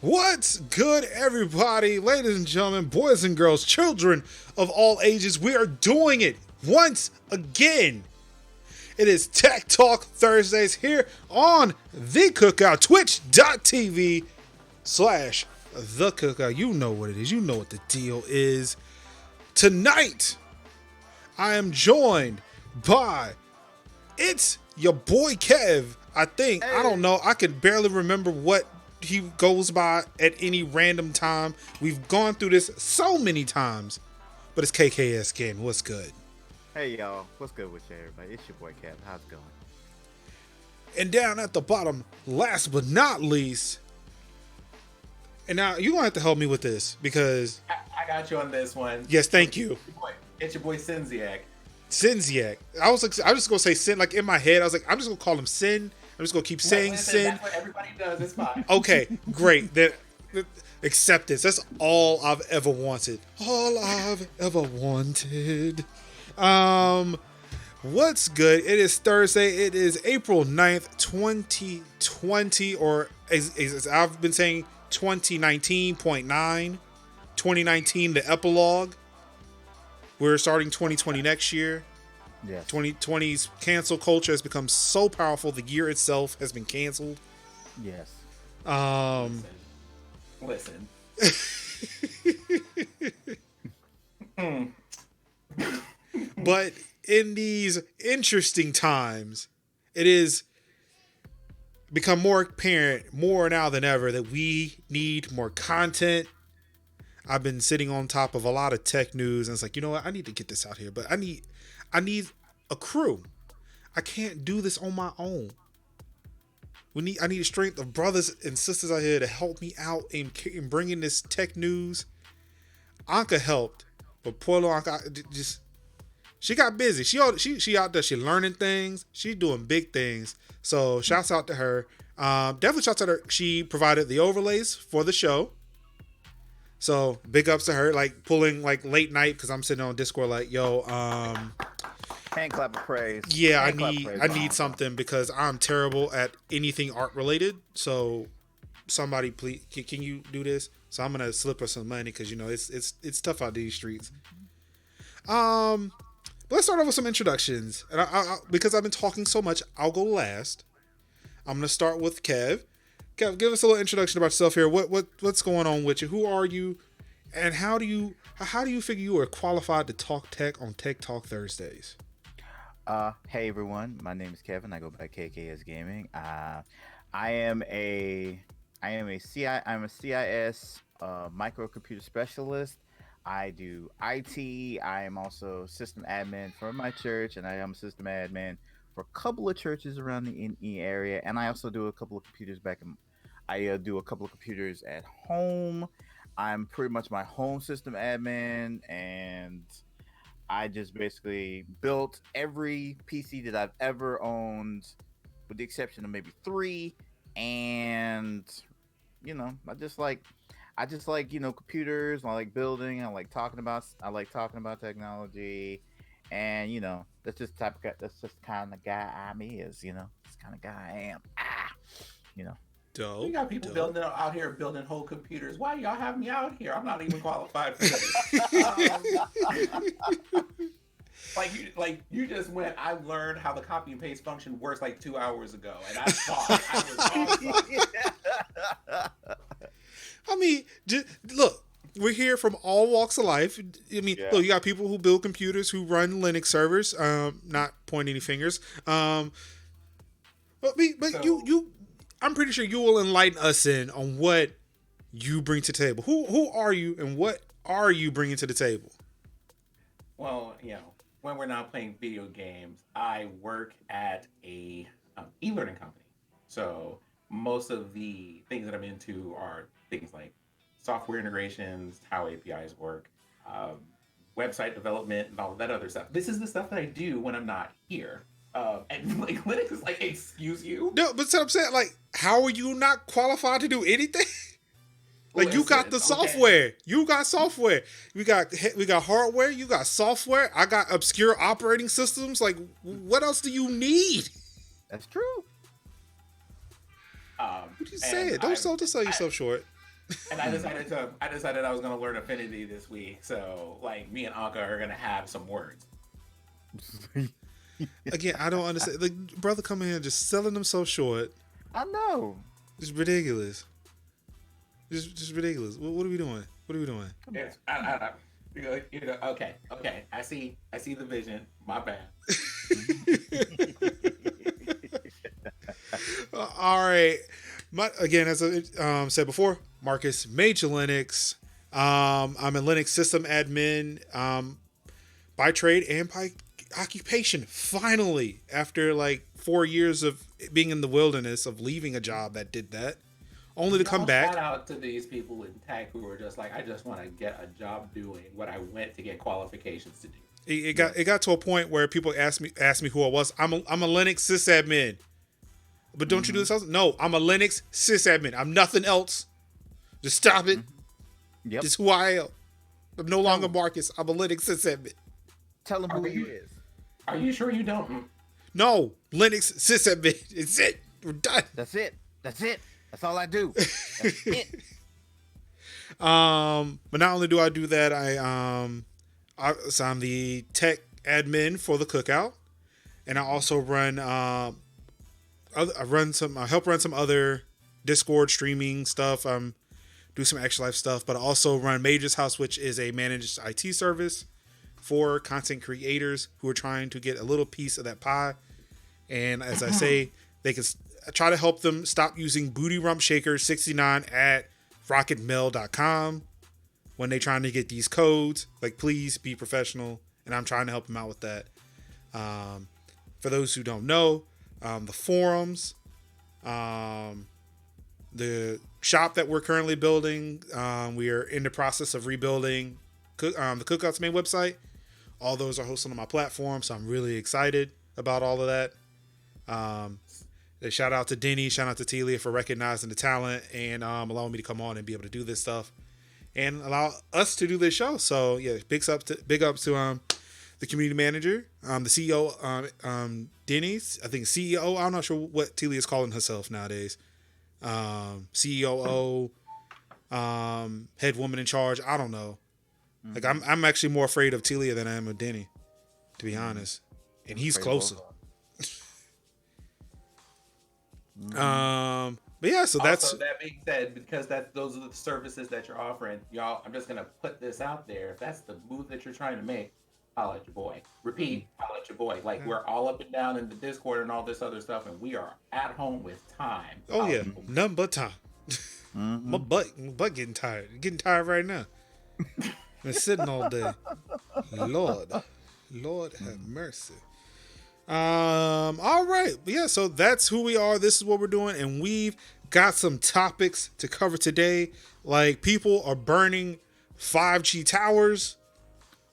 What's good, everybody? Ladies and gentlemen, boys and girls, children of all ages, we are doing it once again. It is Tech Talk Thursdays here on The Cookout, twitch.tv/The Cookout. You know what it is. You know what the deal is. Tonight, I am joined by, it's your boy Kev. I think, I don't know, I can barely remember what he goes by at any random time. We've gone through this so many times, but it's KKS again. What's good? Hey y'all, what's good with you, everybody? It's your boy Kev. How's it going? And down at the bottom, last but not least, and now you're gonna have to help me with this because I got you on this one. Yes, thank you. It's your boy Sinziak. Sinziak. I was just gonna say Sin, like in my head. I was like, I'm just gonna call him Sin. I'm just gonna keep saying Sin. That's what everybody does. It's fine. Okay, great. Acceptance. That's all I've ever wanted. All I've ever wanted. What's good? It is Thursday. It is April 9th, 2020, or as I've been saying, 2019.9. 2019, the epilogue. We're starting 2020 next year. Yes. 2020's cancel culture has become so powerful. The year itself has been canceled. Yes. Listen. But in these interesting times, it is become more apparent, more now than ever, that we need more content. I've been sitting on top of a lot of tech news, and it's like, you know what? I need to get this out here, but I need a crew. I can't do this on my own. I need a strength of brothers and sisters out here to help me out in bringing this tech news. Anka helped, but poor little Anka she got busy. She out there. She learning things. She's doing big things. So shouts out to her. Definitely shouts out to her. She provided the overlays for the show. So big ups to her. Like pulling like late night because I'm sitting on Discord like, yo, hand clap of praise. Yeah, I need something because I'm terrible at anything art related. So somebody please, can you do this? So I'm gonna slip her some money because you know it's tough out these streets. Let's start off with some introductions, and I because I've been talking so much, I'll go last. I'm gonna start with Kev. Kev, give us a little introduction about yourself here. What's going on with you? Who are you, and how do you figure you are qualified to talk tech on Tech Talk Thursdays? Hey everyone, my name is Kevin. I go by KKS Gaming. I'm a CIS microcomputer specialist. I do IT. I am also system admin for my church, and I am a system admin for a couple of churches around the NE area. And I also do a couple of computers do a couple of computers at home. I'm pretty much my home system admin, and I just basically built every PC that I've ever owned, with the exception of maybe 3. And you know, I just like computers. I like building. I like talking about technology, and you know, that's just the kind of guy I'm is. You know, this kind of guy I am. You know. We got people out here building whole computers. Why y'all have me out here? I'm not even qualified for this. Like you just went. I learned how the copy and paste function works like 2 hours ago, and I thought I was I mean, look, we're here from all walks of life. I mean, Look, you got people who build computers, who run Linux servers. Not pointing any fingers. I'm pretty sure you will enlighten us on what you bring to the table. Who are you, and what are you bringing to the table? Well, you know, when we're not playing video games, I work at a e-learning company. So most of the things that I'm into are things like software integrations, how APIs work, website development, and all of that other stuff. This is the stuff that I do when I'm not here. And like Linux is like, excuse you? No, but so I'm saying, like, how are you not qualified to do anything? Like, you got the software. Okay. You got software. We got hardware. You got software. I got obscure operating systems. Like, what else do you need? That's true. What you saying? Don't sell yourself short. And I decided I was gonna learn Affinity this week. So like me and Anka are gonna have some words. Again, I don't understand. Like, brother coming in just selling them so short. I know. It's ridiculous. Just ridiculous. What are we doing? What are we doing? Yes, okay. I see the vision. My bad. All right. Again, as I said before, Marcus, Major Linux. I'm a Linux system admin by trade and by occupation. Finally, after like 4 years of being in the wilderness, of leaving a job that did that, only to come back. Shout out to these people in tech who were just like, I just want to get a job doing what I went to get qualifications to do. It got to a point where people asked me who I was. I'm a Linux sysadmin. But don't you do this else? No, I'm a Linux sysadmin. I'm nothing else. Just stop it. Yep. It's who I am. I'm no longer Marcus. I'm a Linux sysadmin. Tell him who he is. Are you sure you don't? No, Linux sysadmin. It's it. We're done. That's it. That's all I do. That's it. But not only do I do that, so I'm the tech admin for the Cookout, and I also run I help run some other Discord streaming stuff. Do some extra life stuff, but I also run Major's House, which is a managed IT service for content creators who are trying to get a little piece of that pie. And as I say, they can try to help them stop using Booty Rump Shaker 69 at rocketmail.com when they're trying to get these codes. Like, please be professional, and I'm trying to help them out with that. For those who don't know, the forums, the shop that we're currently building, we are in the process of rebuilding the Cookout's main website. All those are hosted on my platform, so I'm really excited about all of that. Shout out to Denny, shout out to Telia for recognizing the talent and allowing me to come on and be able to do this stuff and allow us to do this show. So yeah, big ups to the community manager, the CEO, Denny's, I think CEO. I'm not sure what Telia is calling herself nowadays. COO, head woman in charge. I don't know. Like I'm actually more afraid of Telia than I am of Denny, to be honest. And he's closer. But yeah, so that's. Also, that being said, because those are the services that you're offering, y'all. I'm just gonna put this out there. If that's the move that you're trying to make, holla at your boy. Repeat, holla at your boy. Like, we're all up and down in the Discord and all this other stuff, and we are at home with time. Oh yeah, nothing but time. My butt getting tired. Getting tired right now. Been sitting all day. Lord have mercy. All right. Yeah, so that's who we are. This is what we're doing, and we've got some topics to cover today. Like, people are burning 5G towers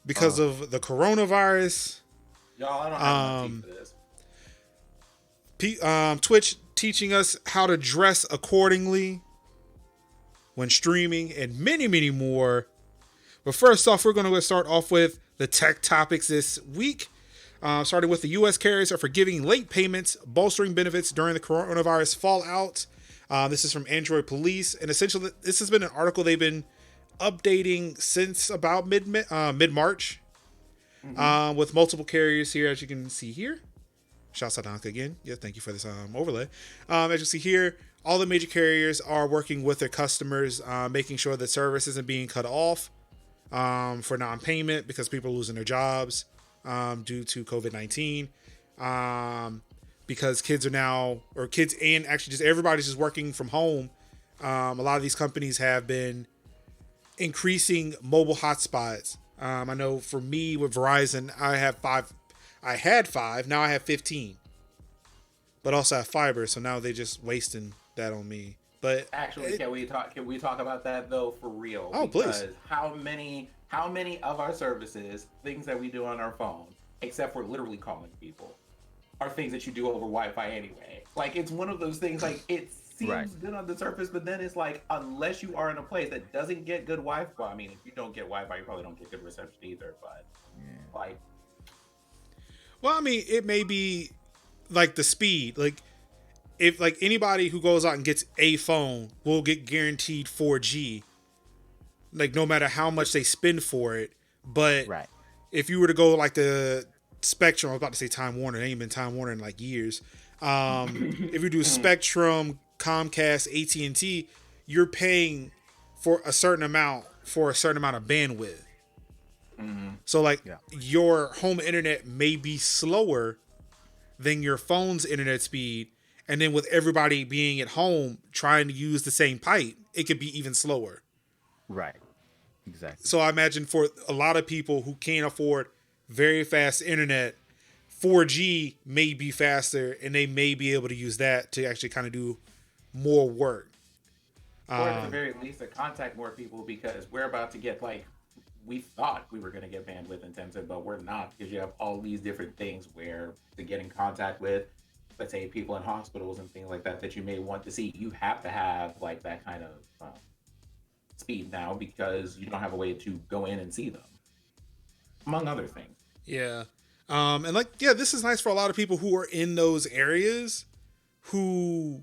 because of the coronavirus. Y'all, I don't have enough tea for this. Twitch teaching us how to dress accordingly when streaming, and many, many more. But first off, we're going to start off with the tech topics this week. Starting with the U.S. carriers are forgiving late payments, bolstering benefits during the coronavirus fallout. This is from Android Police. And essentially, this has been an article they've been updating since about mid-March. With multiple carriers here, as you can see here. Shouts out to Anka again. Yeah, thank you for this overlay. As you see here, all the major carriers are working with their customers, making sure that service isn't being cut off for non-payment because people are losing their jobs due to COVID-19. Because kids and actually just everybody's just working from home. A lot of these companies have been increasing mobile hotspots. I know for me with Verizon, I had 5, now I have 15. But also have fiber, so now they're just wasting that on me. But actually, can we talk about that though, for real? Oh, because please. How many of our services, things that we do on our phone, except for literally calling people, are things that you do over Wi-Fi anyway? Like, it's one of those things, like, it seems good on the surface, but then it's like, unless you are in a place that doesn't get good Wi-Fi, I mean, if you don't get Wi-Fi, you probably don't get good reception either, but like, well, I mean, it may be like the speed. Like, if like anybody who goes out and gets a phone will get guaranteed 4G, like no matter how much they spend for it. But Right. if you were to go like the Spectrum, I was about to say Time Warner, it ain't been Time Warner in like years. If you do Spectrum, Comcast, AT&T, you're paying for a certain amount of bandwidth. So like your home internet may be slower than your phone's internet speed, and then with everybody being at home trying to use the same pipe, it could be even slower. Right. Exactly. So I imagine for a lot of people who can't afford very fast internet, 4G may be faster, and they may be able to use that to actually kind of do more work. Or at the very least, to contact more people, because we're about to get like, we thought we were going to get bandwidth intensive, but we're not, because you have all these different things where to get in contact with, let's say, people in hospitals and things like that that you may want to see. You have to have like that kind of speed now, because you don't have a way to go in and see them, among other things. Yeah. And like, yeah, this is nice for a lot of people who are in those areas who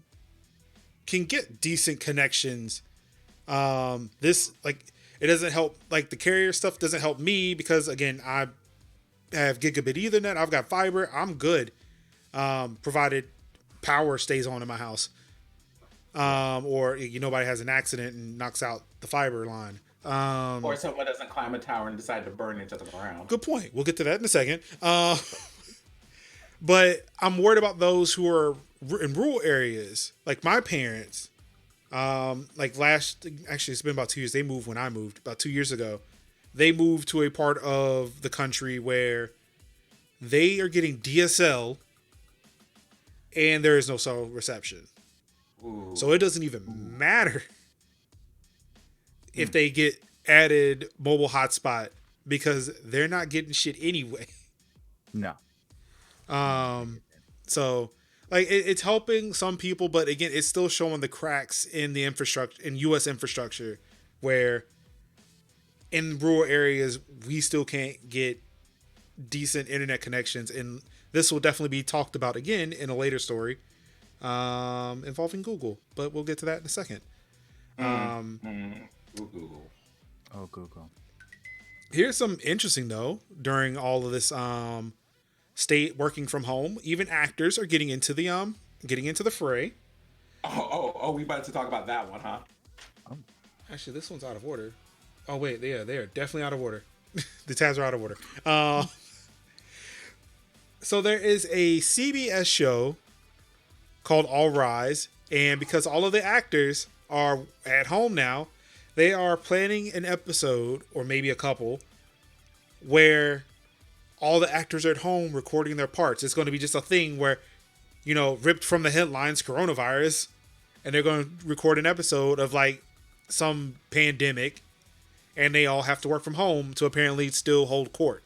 can get decent connections. This, like, it doesn't help, like the carrier stuff doesn't help me because, again, I have gigabit Ethernet. I've got fiber. I'm good. Provided power stays on in my house. Or nobody has an accident and knocks out the fiber line. Or someone doesn't climb a tower and decide to burn into the ground. Good point. We'll get to that in a second. But I'm worried about those who are in rural areas, like my parents. Actually, it's been about 2 years. They moved when I moved about 2 years ago. They moved to a part of the country where they are getting DSL and there is no cell reception. Ooh. So it doesn't even matter if they get added mobile hotspot because they're not getting shit anyway. No. So like it's helping some people, but again, it's still showing the cracks in the infrastructure, in U.S. infrastructure, where in rural areas we still can't get decent internet connections, and this will definitely be talked about again in a later story involving Google, but we'll get to that in a second. Google. Oh, Google. Here's some interesting though. During all of this state working from home, even actors are getting into the fray. Oh, we about to talk about that one, huh? Actually, this one's out of order. Oh wait, they are definitely out of order. The tabs are out of order. So there is a CBS show called All Rise, and because all of the actors are at home now, they are planning an episode, or maybe a couple, where all the actors are at home recording their parts. It's going to be just a thing where, ripped from the headlines, coronavirus, and they're going to record an episode of like some pandemic, and they all have to work from home to apparently still hold court.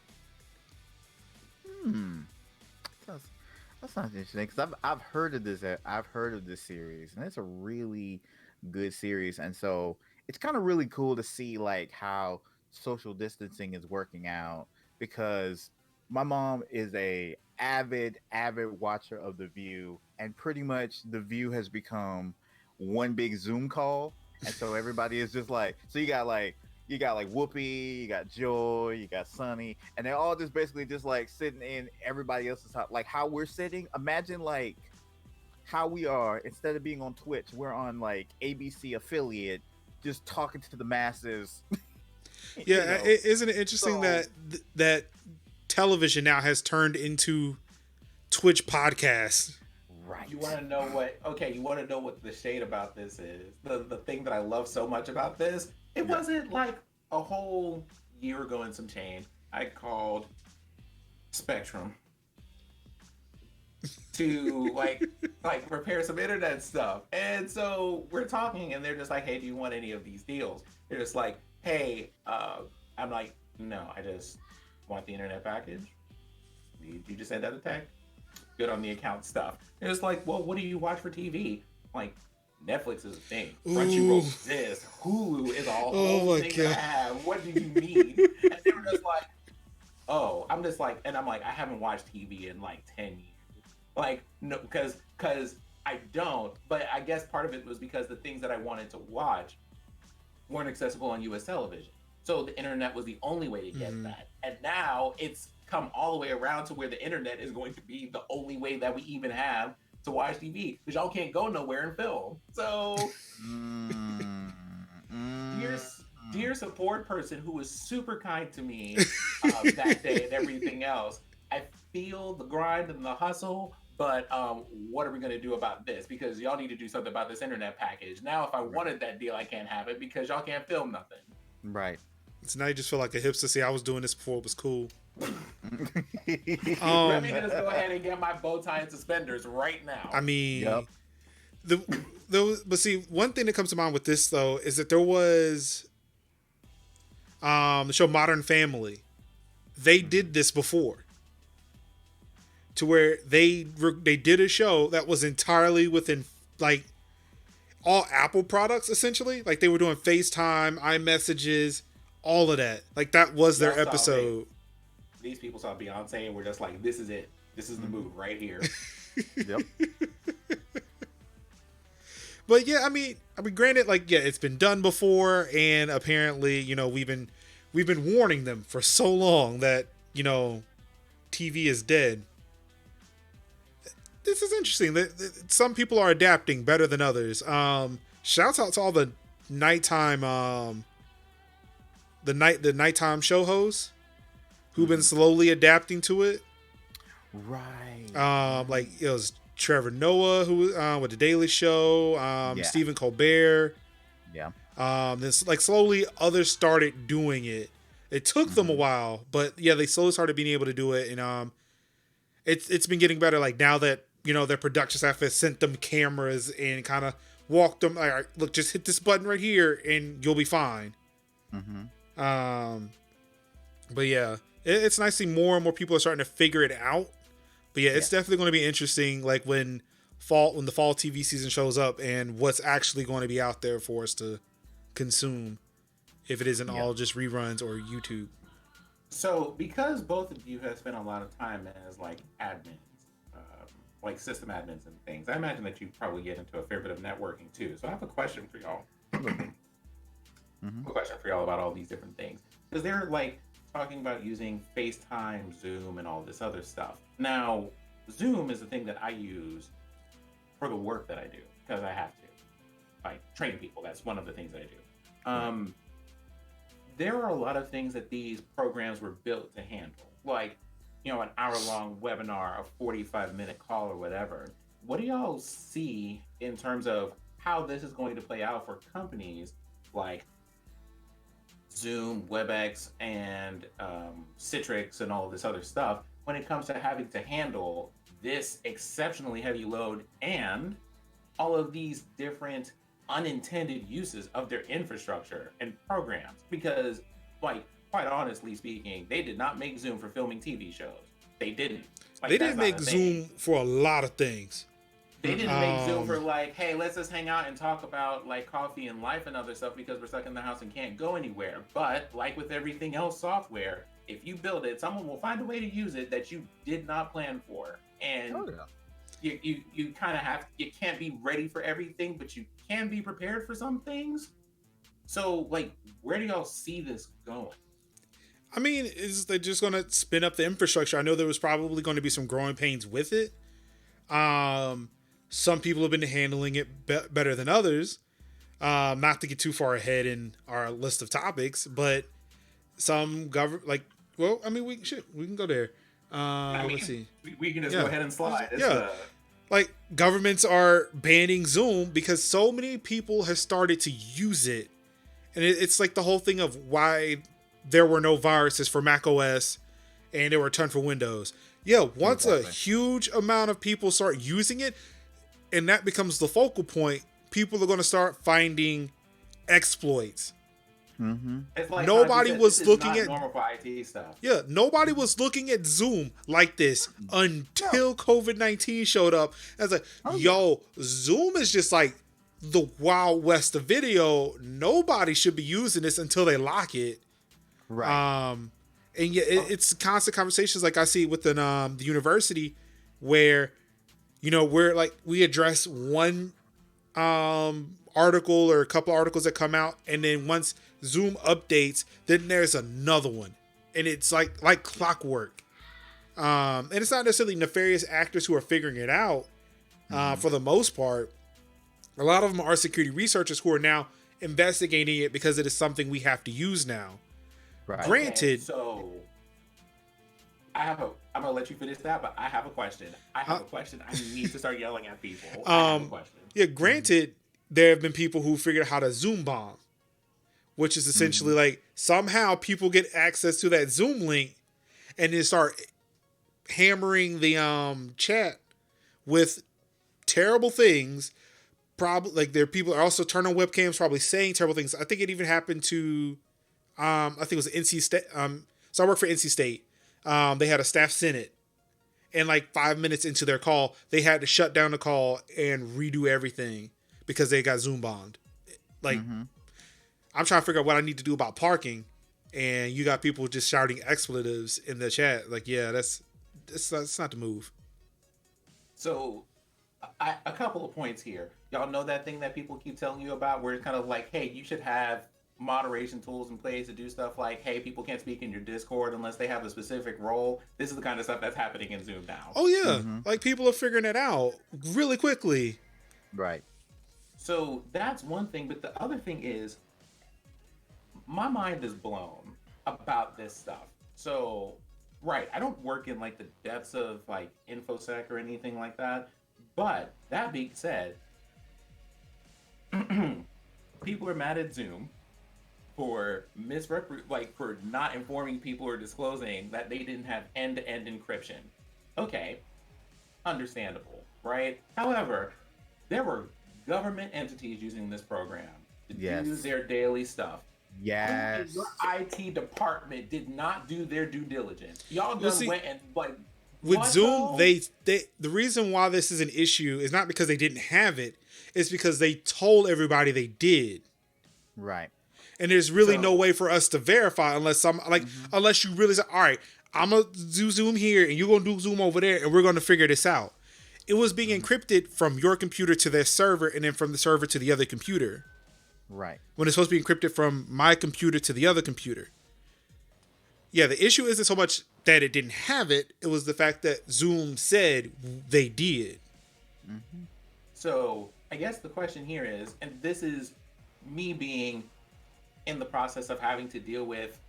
That sounds interesting, because I've heard of this. I've heard of this series, and it's a really good series. And so it's kind of really cool to see like how social distancing is working out, because my mom is a avid watcher of The View, and pretty much The View has become one big Zoom call. And so everybody is just like, so you got like Whoopi, you got Joy, you got Sunny, and they're all just basically just like sitting in everybody else's house, like how we're sitting. Imagine like how we are, instead of being on Twitch, we're on like ABC affiliate, just talking to the masses. Yeah, isn't it interesting that television now has turned into Twitch podcasts? Right. You want to know what? Okay, you want to know what the shade about this is? The thing that I love so much about this. It wasn't like a whole year ago and some change. I called Spectrum to like repair some internet stuff. And so we're talking and they're just like, hey, do you want any of these deals? They're just like, hey, I'm like, no, I just want the internet package. You just send out a text. Good on the account stuff. And it's like, well, what do you watch for TV? Like, Netflix is a thing. Crunchyroll exists. Hulu is a whole thing that I have. What do you mean? And they were just like, oh, I'm like, I haven't watched TV in like 10 years. Like, no, because I don't. But I guess part of it was because the things that I wanted to watch weren't accessible on US television. So the internet was the only way to get that. And now it's come all the way around to where the internet is going to be the only way that we even have to watch TV, because y'all can't go nowhere and film. So dear support person who was super kind to me that day and everything else, I feel the grind and the hustle, but what are we going to do about this? Because y'all need to do something about this internet package. Now, if I wanted that deal, I can't have it because y'all can't film nothing. Right. So now you just feel like a hipster. See, I was doing this before it was cool. Let me just go ahead and get my bow tie and suspenders right now. I mean, but see, one thing that comes to mind with this though is that there was the show Modern Family. They did this before, to where they did a show that was entirely within like all Apple products, essentially. Like they were doing FaceTime, iMessages, all of that. Like that was their episode. These people saw Beyonce and were just like, this is it. This is the move right here. Yep. But yeah, I mean, granted, like, yeah, it's been done before, and apparently, you know, we've been warning them for so long that, you know, TV is dead. This is interesting. Some people are adapting better than others. Shouts out to all the nighttime, the nighttime show hosts who've been slowly adapting to it. Right. Like it was Trevor Noah who with the Daily Show, Stephen Colbert. Yeah. This like slowly others started doing it. It took them a while, but yeah, they slowly started being able to do it, and it's been getting better. Like now that you know their production staff has sent them cameras and kind of walked them. All right, look, just hit this button right here, and you'll be fine. But yeah, it's nice seeing more and more people are starting to figure it out. But yeah, it's definitely going to be interesting. Like when the fall TV season shows up and what's actually going to be out there for us to consume, if it isn't all just reruns or YouTube. So because both of you have spent a lot of time as like admins, like system admins and things, I imagine that you probably get into a fair bit of networking too. So I have a question for y'all. A question for y'all about all these different things, because they're like talking about using FaceTime, Zoom, and all this other stuff. Now, Zoom is the thing that I use for the work that I do because I have to, like train people. That's one of the things that I do. There are a lot of things that these programs were built to handle, like, you know, an hour-long webinar, a 45-minute call, or whatever. What do y'all see in terms of how this is going to play out for companies like Zoom, WebEx, and Citrix, and all this other stuff when it comes to having to handle this exceptionally heavy load and all of these different unintended uses of their infrastructure and programs? Because, like, quite honestly speaking, they did not make Zoom for filming TV shows. They didn't. Like, they didn't make Zoom for a lot of things. They didn't make Zoom for like, hey, let's just hang out and talk about like coffee and life and other stuff because we're stuck in the house and can't go anywhere. But like with everything else software, if you build it, someone will find a way to use it that you did not plan for. And you kind of you can't be ready for everything, but you can be prepared for some things. So like, where do y'all see this going? I mean, is they're just going to spin up the infrastructure? I know there was probably going to be some growing pains with it. Some people have been handling it better than others. Not to get too far ahead in our list of topics, but some well, I mean, we can go there. Let's see. We can just go ahead and slide. Like governments are banning Zoom because so many people have started to use it, and it's like the whole thing of why there were no viruses for Mac OS and there were a ton for Windows. Yeah, once a huge amount of people start using it, and that becomes the focal point, people are going to start finding exploits. It's like nobody was looking at normal for IT stuff. Yeah, nobody was looking at Zoom like this until COVID-19 showed up. I was like, yo, Zoom is just like the Wild West of video. Nobody should be using this until they lock it. Right. And yeah, it's constant conversations like I see within the university where We're like, we address one article or a couple articles that come out, and then once Zoom updates, then there's another one, and it's like clockwork. And it's not necessarily nefarious actors who are figuring it out. For the most part, a lot of them are security researchers who are now investigating it because it is something we have to use now. Right. Granted, so I'm gonna let you finish that, but I have a question. I need to start yelling at people. I have a question. Yeah, granted, there have been people who figured out how to Zoom bomb, which is essentially like somehow people get access to that Zoom link and then start hammering the chat with terrible things. Probably like their people are also turning on webcams, probably saying terrible things. I think it even happened to I think it was NC State. So I work for NC State. They had a staff senate, and like 5 minutes into their call, they had to shut down the call and redo everything because they got Zoom bombed. Like, I'm trying to figure out what I need to do about parking, and you got people just shouting expletives in the chat. Like, yeah, that's not the move. So, a couple of points here. Y'all know that thing that people keep telling you about, where it's kind of like, hey, you should have moderation tools in place to do stuff like, hey, people can't speak in your Discord unless they have a specific role. This is the kind of stuff that's happening in Zoom now. Oh yeah, like people are figuring it out really quickly. Right. So that's one thing, but the other thing is, my mind is blown about this stuff. So, right, I don't work in like the depths of like InfoSec or anything like that, but that being said, people are mad at Zoom for for not informing people or disclosing that they didn't have end-to-end encryption. Okay, understandable, right? However, there were government entities using this program to do their daily stuff. Yes. Your IT department did not do their due diligence. Y'all just went and like with Zoom, they the reason why this is an issue is not because they didn't have it, it's because they told everybody they did. Right. And there's really no way for us to verify unless unless you really say, all right, I'm gonna do Zoom here and you're gonna do Zoom over there and we're gonna figure this out. It was being encrypted from your computer to their server and then from the server to the other computer. Right. When it's supposed to be encrypted from my computer to the other computer. Yeah, the issue isn't so much that it didn't have it. It was the fact that Zoom said they did. So I guess the question here is, and this is me being in the process of having to deal with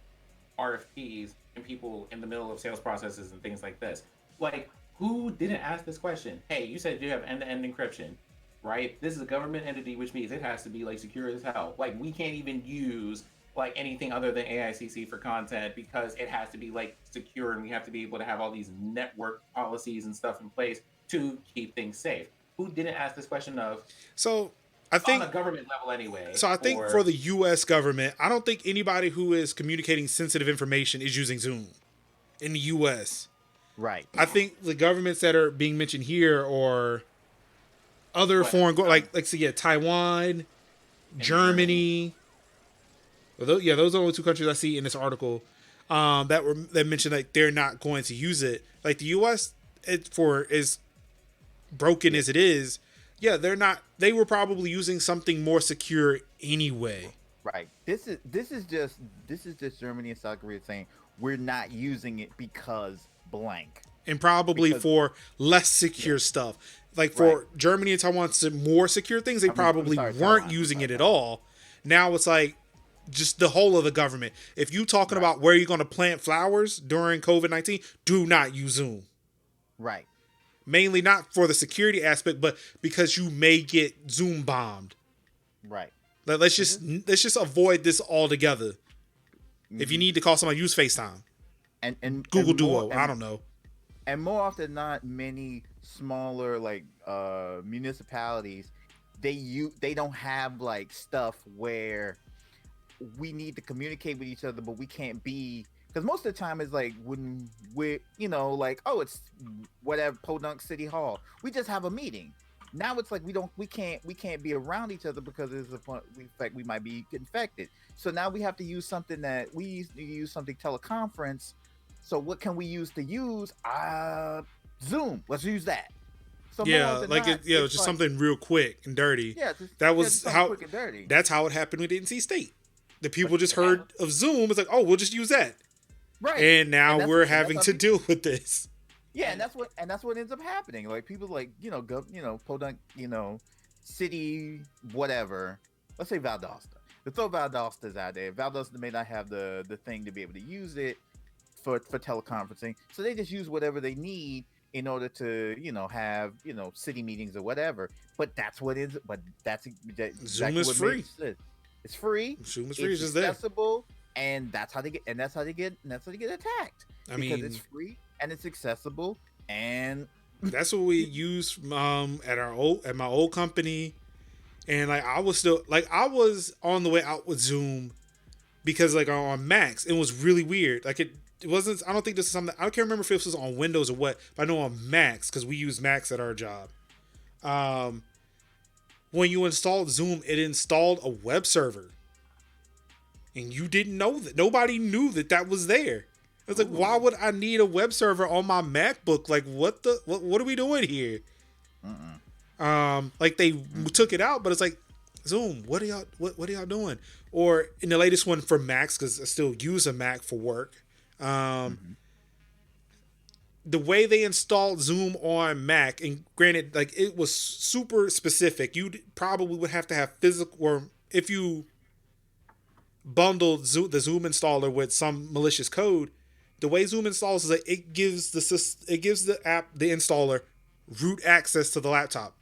RFPs and people in the middle of sales processes and things like this. Like, who didn't ask this question? Hey, you said you have end-to-end encryption, right? This is a government entity, which means it has to be like secure as hell. Like, we can't even use like anything other than AICC for content because it has to be like secure, and we have to be able to have all these network policies and stuff in place to keep things safe. Who didn't ask this question of? So I think on a government level anyway. So I think for the U.S. government, I don't think anybody who is communicating sensitive information is using Zoom in the U.S. Right. I think the governments that are being mentioned here are other foreign, Taiwan, Germany. Those are the only two countries I see in this article that mentioned like they're not going to use it. Like the U.S. as broken as it is. Yeah, they're not. They were probably using something more secure anyway. Right. This is just Germany and South Korea saying we're not using it because blank. And probably for less secure stuff. Like for Germany and Taiwan, more secure things, they probably weren't using it at all. Now it's like just the whole of the government. If you talking about where you're going to plant flowers during COVID-19, do not use Zoom. Right. Mainly not for the security aspect, but because you may get Zoom bombed. Right. Let's just avoid this altogether. If you need to call somebody, use FaceTime. And Google Duo. I don't know. And more often than not, many smaller like municipalities, they don't have like stuff where we need to communicate with each other, but we can't be. Because most of the time it's like when we're, like, oh, it's whatever, Podunk City Hall. We just have a meeting. Now it's like we can't be around each other because there's we might be infected. So now we have to use something that we used to use something teleconference. So what can we use to use? Zoom. Let's use that. So more Yeah, often than like not, it was it's just like, something real quick and dirty. yeah, just, That yeah, was just something how. quick and dirty. That's how it happened with NC State. The people just Yeah. heard of Zoom. It's like, oh, we'll just use that, Right. and now that's we're and that's having how to people, deal with this. yeah, and that's what ends up happening. Like people like, podunk, city whatever. Let's say Valdosta. To throw Valdostas out there. Valdosta may not have the thing to be able to use it for teleconferencing. So they just use whatever they need in order to, have, city meetings or whatever. But that's what is but that's exactly Zoom is what free. makes it. It's free. Zoom is free. It's It's just there. accessible, and that's how they get attacked. I Because mean, it's free and it's accessible, and that's what we use at my old company, and like I was on the way out with Zoom because like on Macs it was really weird. Like it wasn't. I don't think this is something. I can't remember if this was on Windows or what, but I know on Macs because we use Macs at our job. When you installed Zoom, it installed a web server, and you didn't know that. Nobody knew that was there. I was like, why would I need a web server on my MacBook? Like, what are we doing here? Like they took it out, but it's like, Zoom, what are y'all doing? Or in the latest one for Macs, because I still use a Mac for work. The way they installed Zoom on Mac, and granted, like it was super specific. You probably would have to have physical, or if you bundled the Zoom installer with some malicious code, the way Zoom installs is that it gives the app, the installer, root access to the laptop.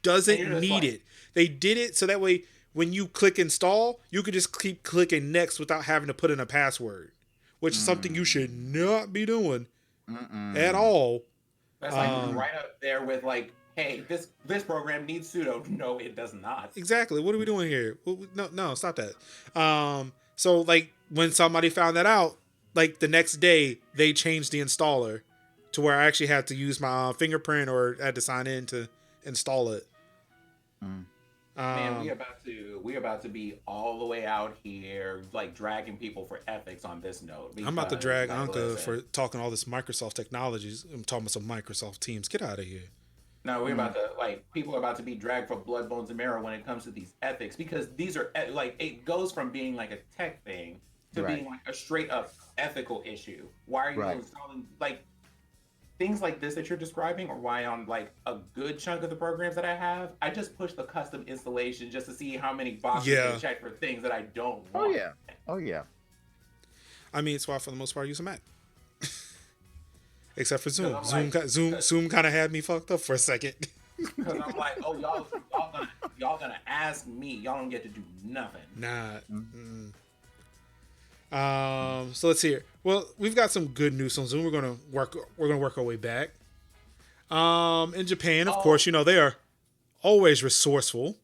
Doesn't need it. They did it so that way when you click install, you can just keep clicking next without having to put in a password, which is something you should not be doing at all. That's like right up there with like, hey, this program needs sudo. No, it does not. Exactly. What are we doing here? No, stop that. So like when somebody found that out, like the next day they changed the installer to where I actually had to use my fingerprint or had to sign in to install it. Man, we about to be all the way out here, like dragging people for ethics on this note. I'm about to drag Anka for talking all this Microsoft technologies. I'm talking about some Microsoft Teams. Get out of here. No, we're about to people are about to be dragged for blood, bones, and marrow when it comes to these ethics, because these are like, it goes from being like a tech thing to being like a straight up ethical issue. Why are you installing like things like this that you're describing, or why on like a good chunk of the programs that I have, I just push the custom installation just to see how many boxes they check for things that I don't want. Oh yeah. I mean, it's why for the most part I use a Mac. Except for Zoom. Zoom kind of had me fucked up for a second. Because I'm like, oh, y'all gonna ask me. Y'all don't get to do nothing. Nah. So let's see here. Well, we've got some good news on Zoom. We're gonna work our way back. In Japan, of course, they are always resourceful.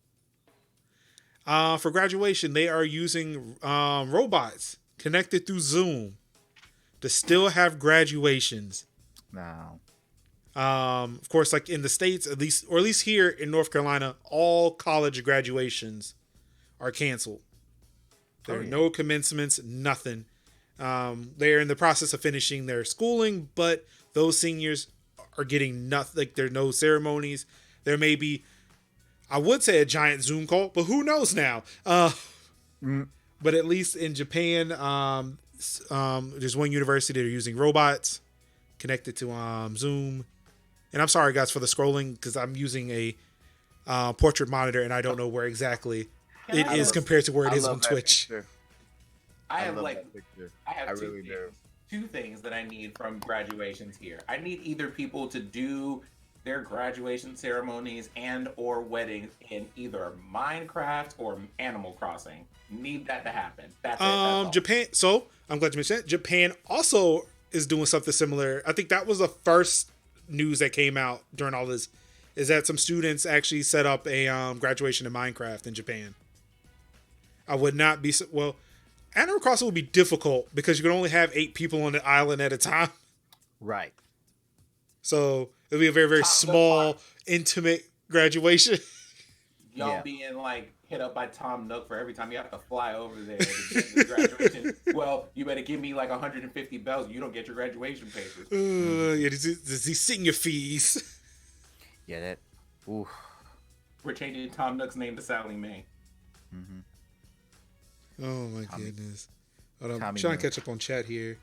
For graduation, they are using robots connected through Zoom to still have graduations. Now, of course, like in the States, at least here in North Carolina, all college graduations are canceled. There are no commencements, nothing. They're in the process of finishing their schooling, but those seniors are getting nothing. Like, there are no ceremonies. There may be, I would say, a giant Zoom call, but who knows now? But at least in Japan, there's one university that are using robots connected to Zoom. And I'm sorry, guys, for the scrolling, because I'm using a portrait monitor, and I don't know where exactly it is compared to where it is on Twitch. I have two things that I need from graduations here. I need either people to do their graduation ceremonies and or weddings in either Minecraft or Animal Crossing. Need that to happen. That's it. That's Japan. So I'm glad you mentioned that. Japan also is doing something similar. I think that was the first news that came out during all this, is that some students actually set up a graduation in Minecraft in Japan. I would not be well. Animal Crossing would be difficult because you can only have 8 people on the island at a time. Right. So it'll be a very, very small, intimate graduation. Y'all being like hit up by Tom Nook for every time you have to fly over there to get the graduation. Well, you better give me like 150 bells. You don't get your graduation papers. Does he sing your fees? Yeah, that. Oof. We're changing Tom Nook's name to Sally Mae. Mm-hmm. Oh my Tommy, goodness. Hold on, I'm Tommy trying to Nook. catch up on chat here.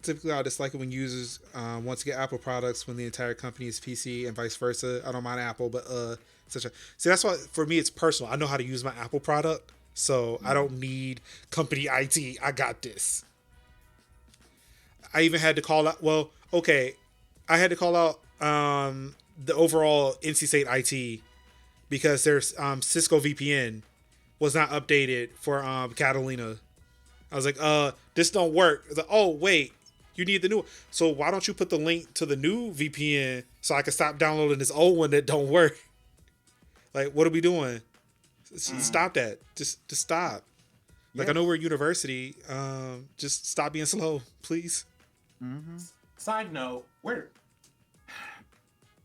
Typically, I dislike it when users want to get Apple products when the entire company is PC and vice versa. I don't mind Apple, but such a see that's why for me it's personal. I know how to use my Apple product, so I don't need company IT. I got this. I even had to call out. Well, okay, I had to call out the overall NC State IT because their Cisco VPN was not updated for Catalina. I was like, this don't work. I was like, oh wait, you need the new one. So why don't you put the link to the new VPN so I can stop downloading this old one that don't work? Like, what are we doing? Stop that. Just stop. Like, I know we're a university. Just stop being slow, please. Mm-hmm. Side note,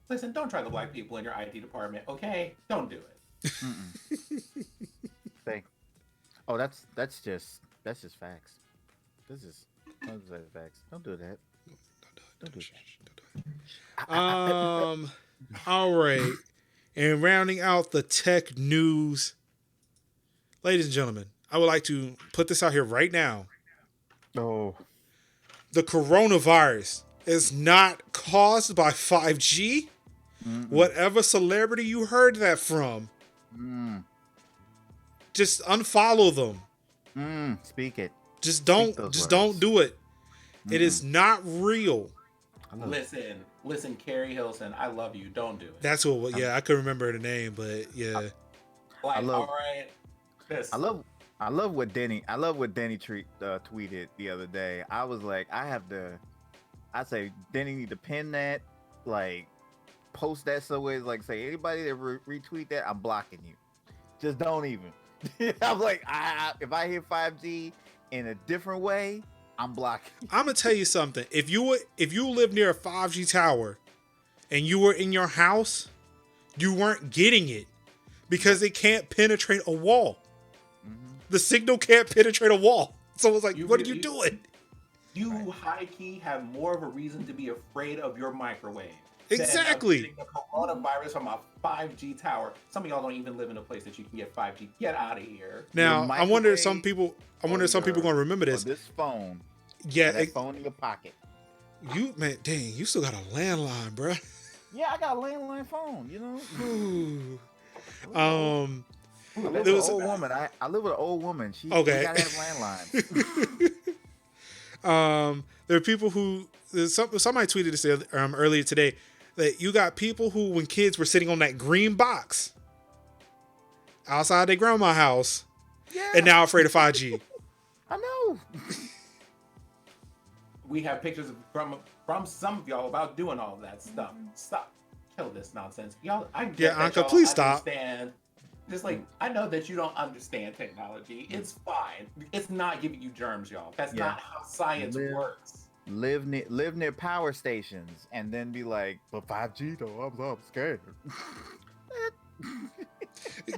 listen, don't try the black people in your IT department, okay? Don't do it. Say, oh, that's just facts. This is facts. Don't do that. Don't do that. All right. And rounding out the tech news, ladies and gentlemen, I would like to put this out here right now. Oh. The coronavirus is not caused by 5G. Whatever celebrity you heard that from, just unfollow them. Speak it. Just don't do it. It is not real. Listen, Carrie Hilson, I love you. Don't do it. That's what. Yeah, I could remember the name, but yeah. All right. I love what Denny tweeted the other day. I was like, I say Denny need to pin that, like post that somewhere. Like say anybody that retweet that, I'm blocking you. Just don't even. I'm like, if I hear 5G in a different way, I'm blocking. I'm gonna tell you something. If you live near a 5G tower, and you were in your house, you weren't getting it because it can't penetrate a wall. The signal can't penetrate a wall. So it's like, what are you doing? You high key have more of a reason to be afraid of your microwave. Exactly. The coronavirus from a 5G tower. Some of y'all don't even live in a place that you can get 5G. Get out of here. Now, I wonder if some people going to remember this. This phone. Yeah. That phone in your pocket. Dang, you still got a landline, bruh. Yeah, I got a landline phone, you know. I live with an old woman. I live with an old woman. She gotta have landlines. There are people who somebody tweeted this earlier today that you got people who, when kids were sitting on that green box outside their grandma's house, and now afraid of 5G. I know. We have pictures from some of y'all about doing all of that stuff. Stop. Kill this nonsense. Y'all, I get that Anka, please stop. Just like, I know that you don't understand technology. It's fine. It's not giving you germs, y'all. That's not how science works. Live near power stations and then be like, but 5G though, I'm scared.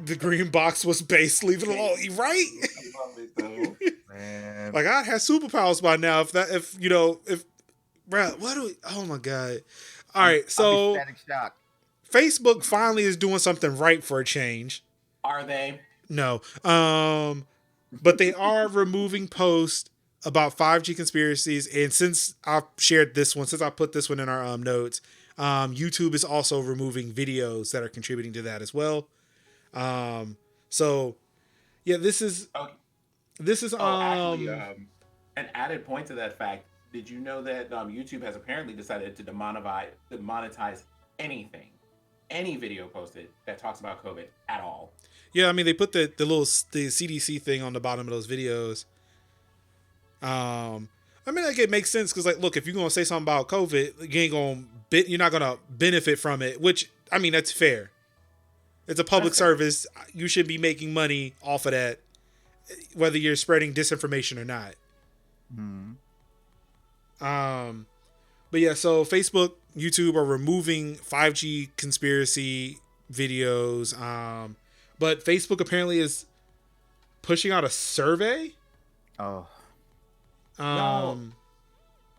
The green box was based. Leave it alone, right? I love it though. Man. Like, I'd have superpowers by now oh my God. All right, so Static shock. Facebook finally is doing something right for a change. Are they? No. But they are removing posts about 5G conspiracies. And since I've shared this one, since I put this one in our notes, YouTube is also removing videos that are contributing to that as well. So yeah, this is actually, an added point to that fact. Did you know that YouTube has apparently decided to demonetize any video posted that talks about COVID at all? Yeah, I mean, they put the CDC thing on the bottom of those videos. I mean, like, it makes sense because, like, look, if you're gonna say something about COVID, you're not gonna benefit from it. Which, I mean, that's fair. It's a public service. You should be making money off of that, whether you're spreading disinformation or not. But yeah, so Facebook, YouTube are removing 5G conspiracy videos. But Facebook apparently is pushing out a survey. Oh.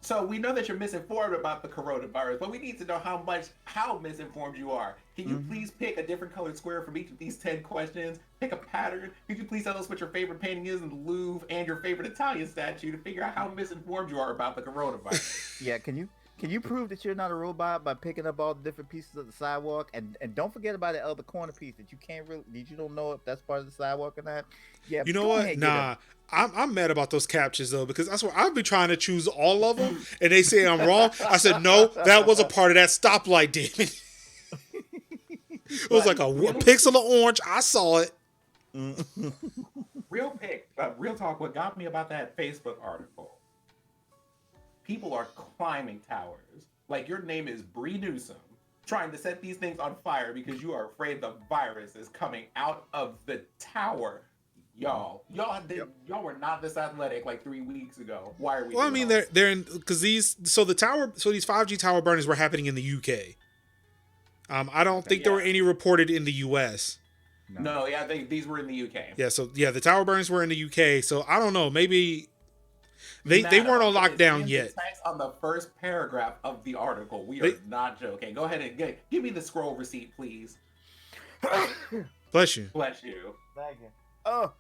So we know that you're misinformed about the coronavirus, but we need to know how misinformed you are. Can you please pick a different colored square from each of these 10 questions? Pick a pattern. Could you please tell us what your favorite painting is in the Louvre and your favorite Italian statue to figure out how misinformed you are about the coronavirus? Yeah, can you prove that you're not a robot by picking up all the different pieces of the sidewalk? And don't forget about the other corner piece that you can't really, did you don't know if that's part of the sidewalk or not? Yeah, You know go what? ahead, Nah, I'm mad about those captures though, because I swear I've been trying to choose all of them, and they say I'm wrong. I said no, that was a part of that stoplight, damn it. It was like a pixel of orange. I saw it. Real talk. What got me about that Facebook article? People are climbing towers. Like your name is Bree Newsom, trying to set these things on fire because you are afraid the virus is coming out of the tower. Y'all were not this athletic like 3 weeks ago. Why are we? Well, I mean, they're in because these 5G tower burners were happening in the UK. I don't think there were any reported in the US. No, yeah, these were in the UK. Yeah, so the tower burns were in the UK. So I don't know, maybe they weren't on lockdown yet. The text on the first paragraph of the article. We are not joking. Go ahead and give me the scroll receipt, please. Bless you. Bless you. Thank you. Oh.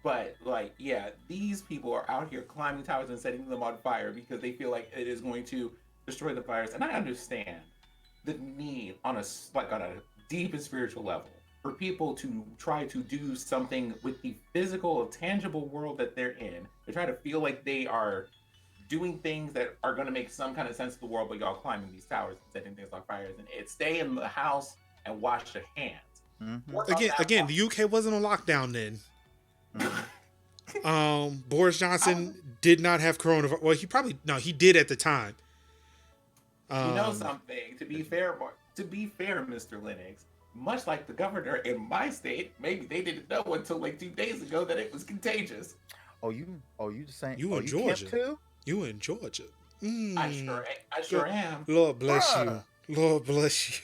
But these people are out here climbing towers and setting them on fire because they feel like it is going to destroy the virus. And I understand the need on a deep and spiritual level for people to try to do something with the physical, tangible world that they're in. They try to feel like they are doing things that are going to make some kind of sense to the world, but y'all climbing these towers and setting things on fire. And it's stay in the house and wash your hands. Mm-hmm. Again, the UK wasn't on lockdown then. Boris Johnson did not have coronavirus. Well, he did at the time. You know something? To be fair, Mr. Lennox, much like the governor in my state, maybe they didn't know until like 2 days ago that it was contagious. You just saying you in Georgia? Too? You in Georgia? I sure am. Lord bless you. Lord bless you.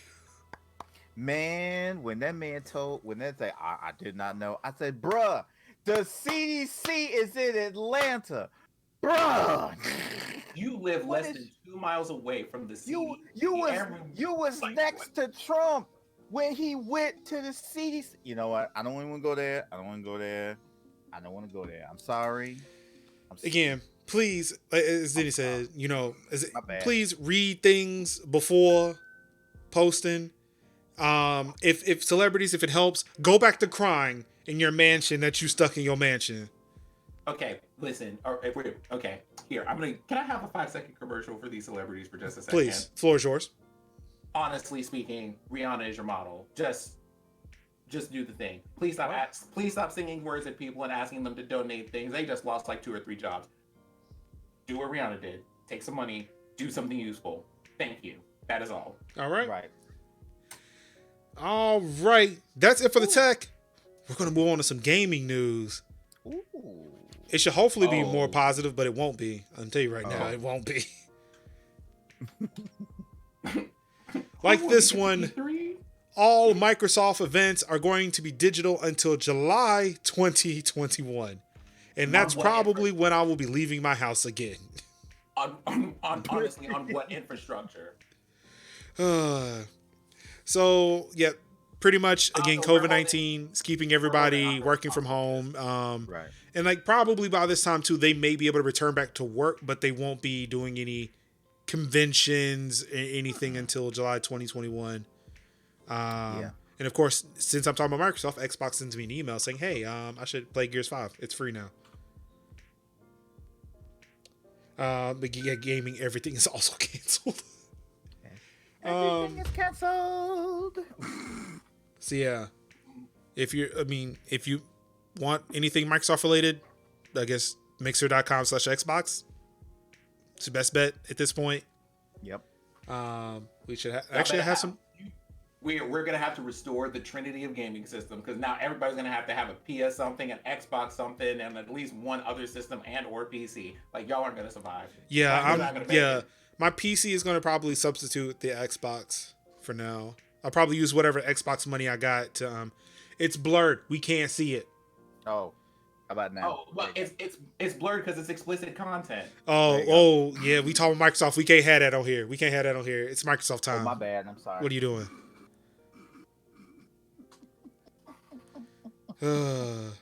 Man, when they say I did not know, I said, bruh, the CDC is in Atlanta. Bruh. You live less than 2 miles away from the CDC. You was next to Trump when he went to the CDC. You know what? I don't even want to go there. I don't want to go there. I'm sorry. Again, please, as Denny said, please read things before posting. If celebrities, if it helps, go back to crying in your mansion that you stuck in your mansion. Okay, listen. Okay, here. Can I have a 5-second commercial for these celebrities for just a second? Please, floor is yours. Honestly speaking, Rihanna is your model. Just do the thing. Please stop singing words at people and asking them to donate things. They just lost like 2 or 3 jobs. Do what Rihanna did. Take some money. Do something useful. Thank you. That is all. All right. Right. All right. That's it for the tech. We're going to move on to some gaming news. Ooh. It should hopefully be more positive, but it won't be. I'll tell you right now, it won't be. Like this one, all Microsoft events are going to be digital until July 2021. And that's probably when I will be leaving my house again. Honestly, on what infrastructure? So, yeah, pretty much, again, COVID-19 is keeping everybody working from home. Right. And, probably by this time, too, they may be able to return back to work, but they won't be doing any conventions, anything until July 2021. And, of course, since I'm talking about Microsoft, Xbox sends me an email saying, hey, I should play Gears 5. It's free now. But gaming, everything is also canceled. Everything is canceled. So yeah, if you want anything Microsoft related, I guess mixer.com/Xbox. It's the best bet at this point. Yep. We should have some. We're gonna have to restore the trinity of gaming system because now everybody's gonna have to have a PS something, an Xbox something, and at least one other system and or PC. Like y'all aren't gonna survive. Yeah, my PC is gonna probably substitute the Xbox for now. I'll probably use whatever Xbox money I got to. It's blurred. We can't see it. Oh, How about now? Oh, well, it's blurred because it's explicit content. Oh, yeah. We talking about Microsoft. We can't have that on here. It's Microsoft time. Oh, my bad. I'm sorry. What are you doing? Can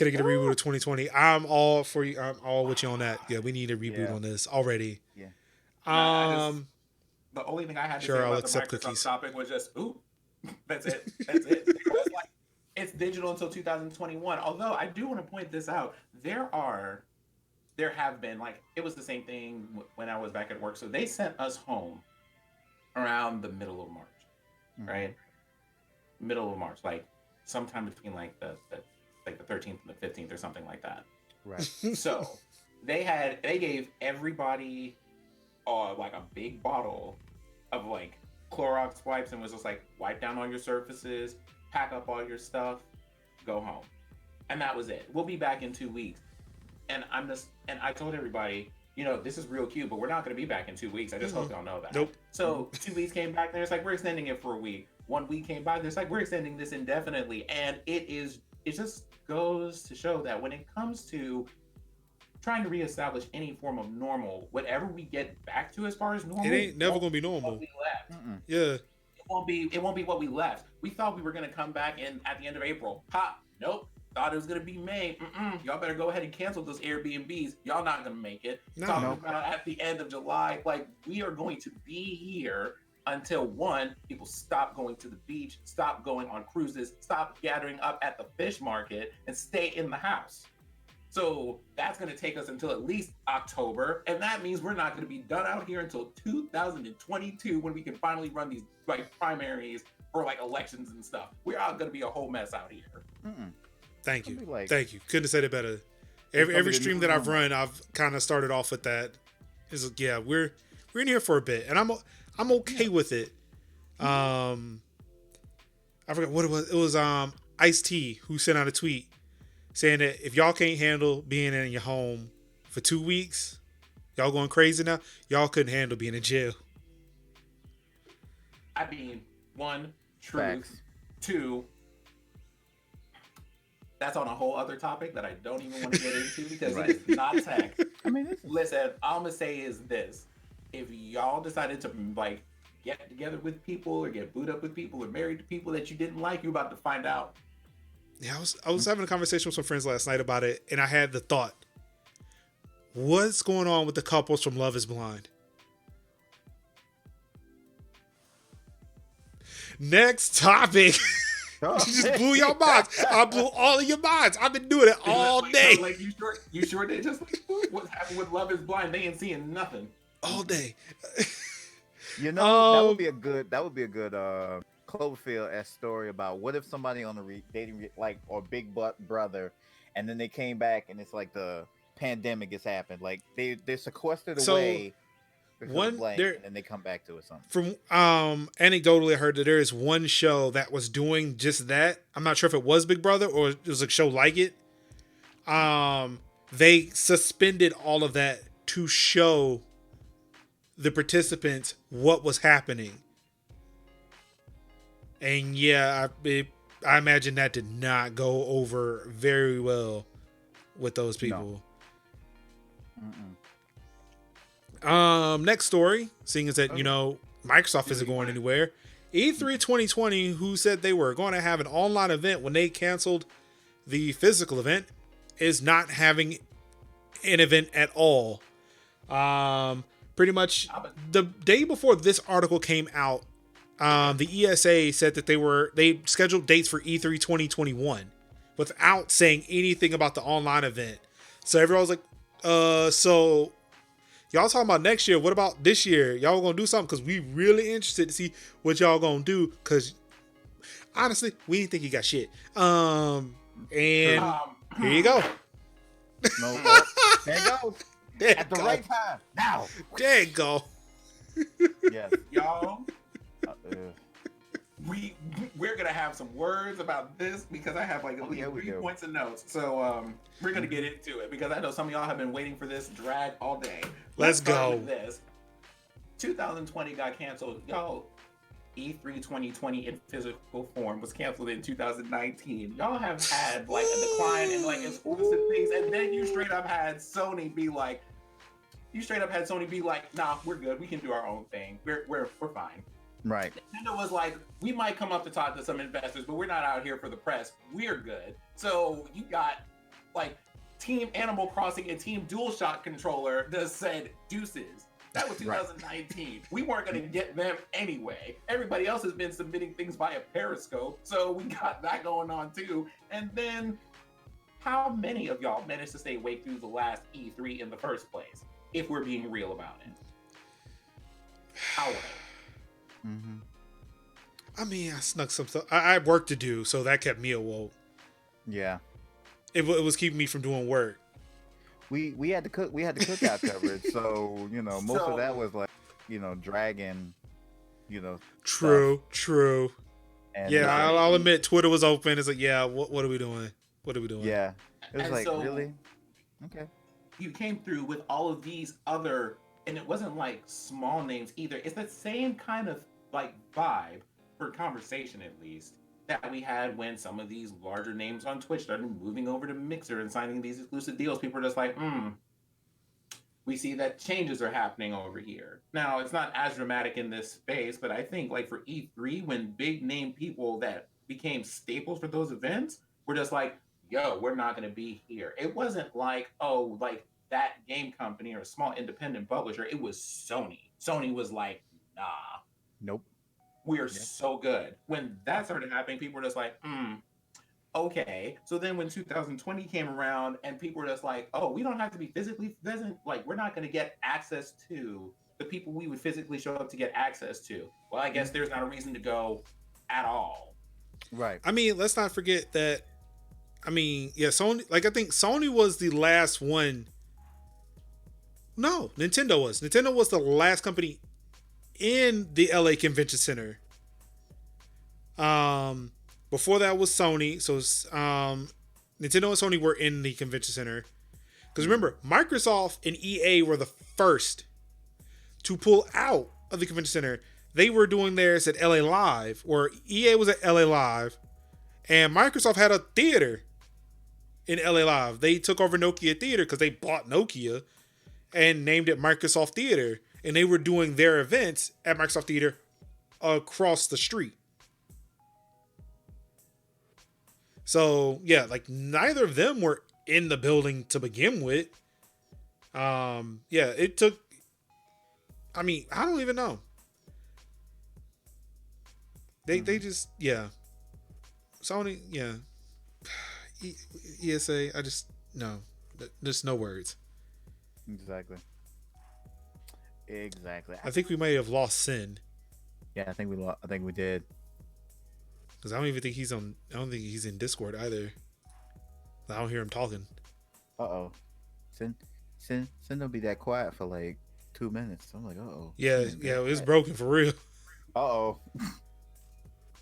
I get a reboot of 2020? I'm all for you. I'm all with you on that. Yeah, we need a reboot on this already. Yeah. The only thing I had to Sure, say I'll about the accept Microsoft cookies. topic was just, ooh, that's it. That's it. Because, like, it's digital until 2021. Although I do want to point this out, there have been, like, it was the same thing when I was back at work. So they sent us home around the middle of March, right? Middle of March, like sometime between like the 13th and the 15th or something like that. Right. So they gave everybody like a big bottle of like Clorox wipes and was just like, wipe down all your surfaces, pack up all your stuff, go home. And that was it. We'll be back in 2 weeks. And I told everybody, this is real cute, but we're not going to be back in 2 weeks. I just hope y'all know that. Nope. So 2 weeks came back, and it's like, we're extending it for a week. 1 week came by, it's like, we're extending this indefinitely. And it just goes to show that when it comes to trying to reestablish any form of normal, whatever we get back to as far as normal, it ain't never going to be normal. We left. Yeah. It won't be what we left. We thought we were going to come back at the end of April. Nope. Thought it was going to be May. Y'all better go ahead and cancel those Airbnbs. Y'all not going to make it. No. Talking about at the end of July, like, we are going to be here until, one, people stop going to the beach, stop going on cruises, stop gathering up at the fish market, and stay in the house. So that's going to take us until at least October, and that means we're not going to be done out here until 2022 when we can finally run these like primaries for like elections and stuff. We're all going to be a whole mess out here. Thank you. Thank you. Couldn't have said it better. Every stream that I've run, I've kind of started off with that. We're in here for a bit, and I'm okay with it. I forgot what it was. It was Ice-T who sent out a tweet saying that if y'all can't handle being in your home for 2 weeks, y'all going crazy now. Y'all couldn't handle being in jail. I mean, one, truth. Facts. Two, that's on a whole other topic that I don't even want to get into because it is not tech. I mean, listen, all I'm gonna say is this: if y'all decided to like get together with people or get booed up with people or married to people that you didn't like, you're about to find out. Yeah, I was having a conversation with some friends last night about it, and I had the thought: what's going on with the couples from Love Is Blind? Next topic. You just blew your minds. I blew all of your minds. I've been doing it all day. Like you sure did. Just like what's happened with Love Is Blind? They ain't seeing nothing all day. That would be a good Cloverfield-esque story about what if somebody on the dating or Big Brother, and then they came back and it's like the pandemic has happened. Like they're sequestered away. And then they come back to it. Something. From anecdotally, I heard that there is one show that was doing just that. I'm not sure if it was Big Brother or it was a show like it. They suspended all of that to show the participants what was happening. And yeah, I imagine that did not go over very well with those people. No. Next story, seeing as that, Microsoft isn't going anywhere. E3 2020, who said they were going to have an online event when they canceled the physical event, is not having an event at all. Pretty much the day before this article came out, the ESA said that they scheduled dates for E3 2021 without saying anything about the online event. So everyone was like, so y'all talking about next year. What about this year? Y'all gonna do something? Because we really interested to see what y'all gonna do. Because honestly, we didn't think you got shit. And here you go. No, there it goes. At the right time. Now. There you go. Yes. Y'all. We're gonna have some words about this because I have like at least 3 points of notes. So we're gonna get into it because I know some of y'all have been waiting for this drag all day. Let's go. With this 2020 got canceled, y'all. E3 2020 in physical form was canceled in 2019. Y'all have had like a decline in like exclusive things, and then you straight up had Sony be like, nah, we're good. We can do our own thing. We're fine. Right. Nintendo was like, we might come up to talk to some investors, but we're not out here for the press. We're good. So you got like Team Animal Crossing and Team DualShock controller that said deuces. That was 2019. Right. We weren't going to get them anyway. Everybody else has been submitting things via Periscope, so we got that going on too. And then, how many of y'all managed to stay awake through the last E3 in the first place? If we're being real about it, how are they? Mm-hmm. I mean, I snuck some stuff. I had work to do, so that kept me awoke. Yeah, it was keeping me from doing work. We had to cook. We had the cookout coverage, so most of that was like dragging, True. And yeah, I'll admit Twitter was open. It's like, yeah, what are we doing? What are we doing? Yeah, it was and like, so, really? Okay. You came through with all of these other, and it wasn't like small names either. It's the same kind of like vibe for conversation, at least, that we had when some of these larger names on Twitch started moving over to Mixer and signing these exclusive deals. People are just like, we see that changes are happening over here. Now, it's not as dramatic in this space, but I think like for E3, when big name people that became staples for those events were just like, yo, we're not going to be here. It wasn't like, oh, like that game company or a small independent publisher. It was Sony. Sony was like, nah. Nope. We're so good. When that started happening, people were just like, okay. So then when 2020 came around and people were just like, oh, we don't have to be physically present. Like, we're not going to get access to the people we would physically show up to get access to. Well, I guess there's not a reason to go at all. Right. I mean, let's not forget that. I mean, yeah, Sony, like, I think Sony was the last one. No, Nintendo was. Nintendo was the last company in the LA Convention Center. Before that was Sony. So, Nintendo and Sony were in the convention center. Because remember, Microsoft and EA were the first to pull out of the convention center. They were doing theirs at LA Live, or EA was at LA Live, and Microsoft had a theater in LA Live. They took over Nokia Theater because they bought Nokia and named it Microsoft Theater. And they were doing their events at Microsoft Theater across the street. So, yeah, like neither of them were in the building to begin with. Yeah, it took, I mean, I don't even know. They just, yeah. Sony, yeah. ESA, I just, no. There's no words. Exactly. I think we might have lost Sin. Yeah, I think we did. Because I don't even think he's on. I don't think he's in Discord either. I don't hear him talking. Sin don't be that quiet for like 2 minutes. I'm like, Yeah, it's broken for real.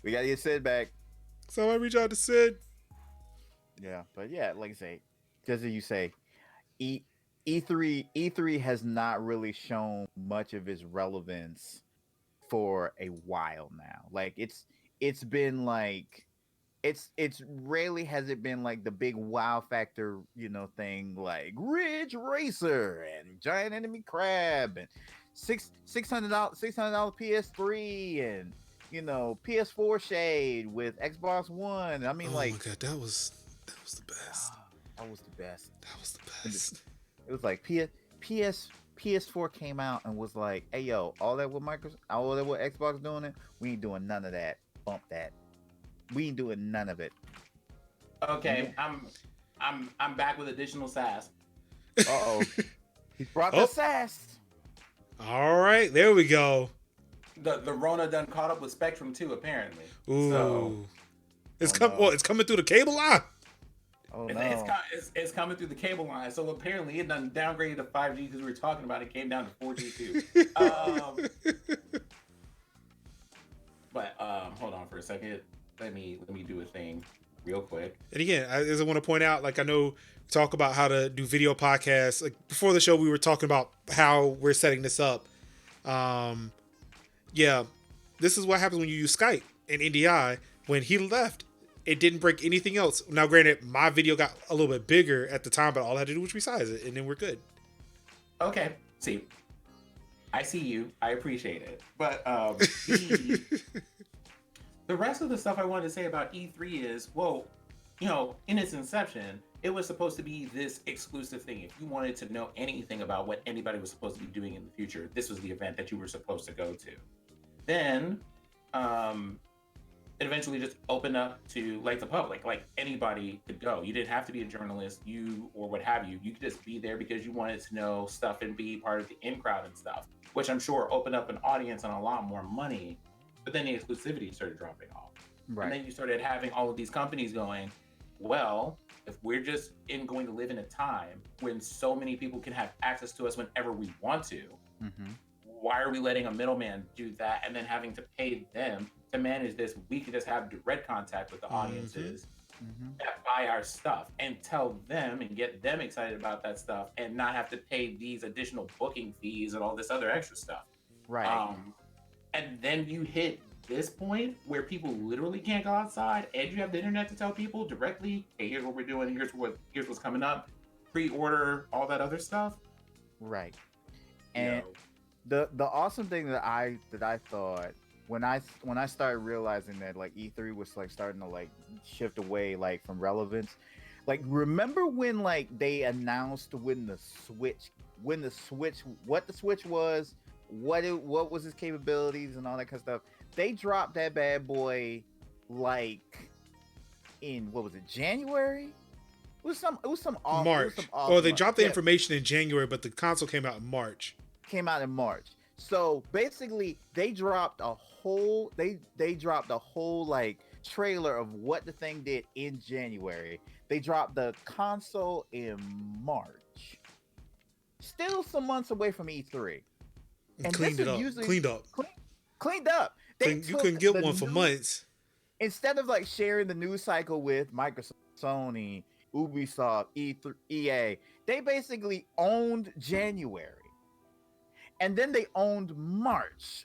We gotta get Sid back. So I reach out to Sid. Yeah, but yeah, like I say, just as you say, E3 has not really shown much of its relevance for a while now. Like it's been like it's rarely has it been like the big wow factor, thing like Ridge Racer and Giant Enemy Crab and $600 PS3 and PS4 shade with Xbox One. I mean, oh my god, that was the best. That was the best. That was the best. It was like PS4 came out and was like, "Hey yo, all that with Xbox doing it, we ain't doing none of that. Bump that. We ain't doing none of it." Okay, I'm back with additional sass. He brought the sass. All right, there we go. The Rona done caught up with Spectrum too, apparently. Ooh, so, it's coming through the cable line. Oh no! It's coming through the cable line. So apparently it done downgraded to 5G because we were talking about it came down to 4G too. But hold on for a second. Let me do a thing real quick. And again, I just want to point out, like, I know we talk about how to do video podcasts. Like before the show, we were talking about how we're setting this up. Yeah, this is what happens when you use Skype and NDI. When he left, it didn't break anything else. Now, granted, my video got a little bit bigger at the time, but all I had to do was resize it, and then we're good. Okay. See, I see you. I appreciate it. But the rest of the stuff I wanted to say about E3 is, well, in its inception, it was supposed to be this exclusive thing. If you wanted to know anything about what anybody was supposed to be doing in the future, this was the event that you were supposed to go to. Then, it eventually just opened up to like the public, like anybody could go. You didn't have to be a journalist, or what have you. You could just be there because you wanted to know stuff and be part of the in crowd and stuff, which I'm sure opened up an audience and a lot more money. But then the exclusivity started dropping off. Right. And then you started having all of these companies going, well, if we're just going to live in a time when so many people can have access to us whenever we want to, why are we letting a middleman do that and then having to pay them to manage this? We could just have direct contact with the audiences that buy our stuff and tell them and get them excited about that stuff and not have to pay these additional booking fees and all this other extra stuff. Right. And then you hit this point where people literally can't go outside and you have the internet to tell people directly, hey, here's what we're doing, here's what's coming up, pre-order, all that other stuff. Right. And the awesome thing that I thought when I started realizing that like E3 was like starting to like shift away like from relevance, like remember when like they announced what the Switch was, what was its capabilities and all that kind of stuff. They dropped that bad boy like in what was it, January? It was some March. They dropped the information in January, but the console came out in March. So basically they dropped a whole like trailer of what the thing did in January. They dropped the console in March. Still some months away from E3. And cleaned up. You couldn't get one for months. Instead of like sharing the news cycle with Microsoft, Sony, Ubisoft, EA, they basically owned January. And then they owned March.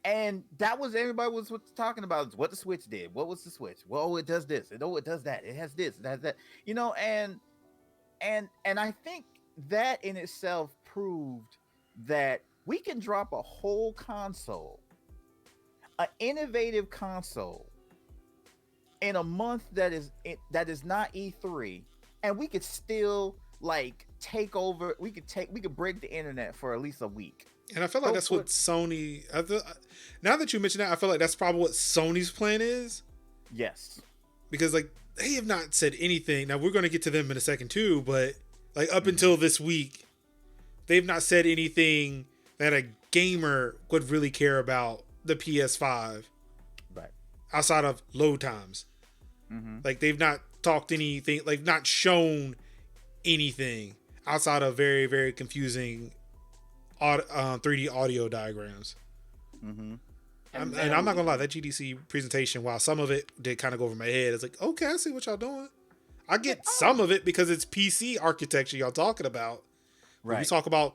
And that was everybody was talking about what the Switch did. What was the Switch? Well, it does this. It does that. It has this. It has that. And I think that in itself proved that we can drop a whole console, an innovative console, in a month that is not E3, and we could still like take over. We could break the internet for at least a week. And I feel like that's what Sony. Now that you mention that, I feel like that's probably what Sony's plan is. Yes, because like they have not said anything. Now we're going to get to them in a second too, but like up until this week, they've not said anything that a gamer would really care about the PS5, right? Outside of load times, like they've not talked anything, like not shown anything outside of very, very confusing 3D audio diagrams. And I'm not gonna lie, that GDC presentation, while some of it did kind of go over my head, it's like, okay, I see what y'all doing. I get some of it because it's PC architecture y'all talking about. Right. When you talk about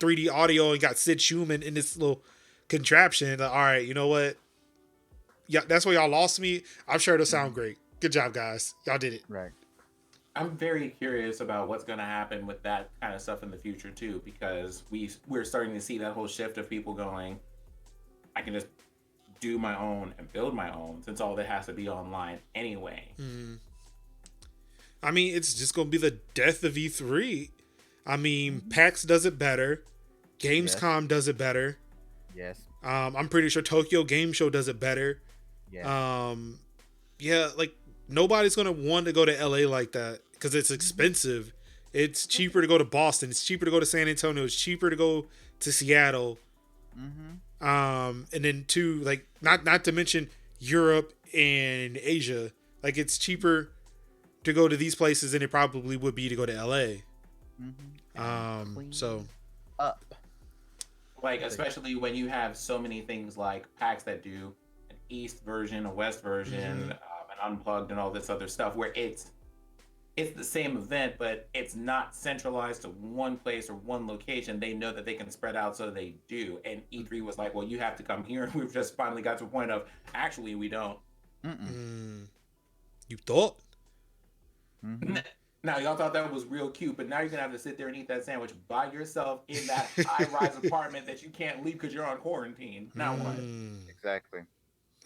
3D audio and got Sid Schumann in this little contraption, like, all right, you know what? Yeah, that's where y'all lost me. I'm sure it'll sound great. Good job, guys. Y'all did it. Right. I'm very curious about what's going to happen with that kind of stuff in the future too, because we're starting to see that whole shift of people going, I can just do my own and build my own, since all that has to be online anyway. I mean, it's just going to be the death of E3. I mean, PAX does it better. Gamescom does it better. Yes. I'm pretty sure Tokyo Game Show does it better. Yeah. Yeah, like nobody's going to want to go to LA like that because it's expensive. It's cheaper to go to Boston. It's cheaper to go to San Antonio. It's cheaper to go to Seattle. And then too, like not to mention Europe and Asia. Like it's cheaper to go to these places than it probably would be to go to LA. So up. Like, especially when you have so many things like PAX that do an East version, a West version, an Unplugged, and all this other stuff, where it's it's the same event, but it's not centralized to one place or one location. They know that they can spread out, so they do. And E3 was like, well, you have to come here. And we've just finally got to a point of, actually, we don't. You thought? Mm-hmm. Now, y'all thought that was real cute, but now you're going to have to sit there and eat that sandwich by yourself in that high-rise apartment that you can't leave because you're on quarantine. Now what? Exactly.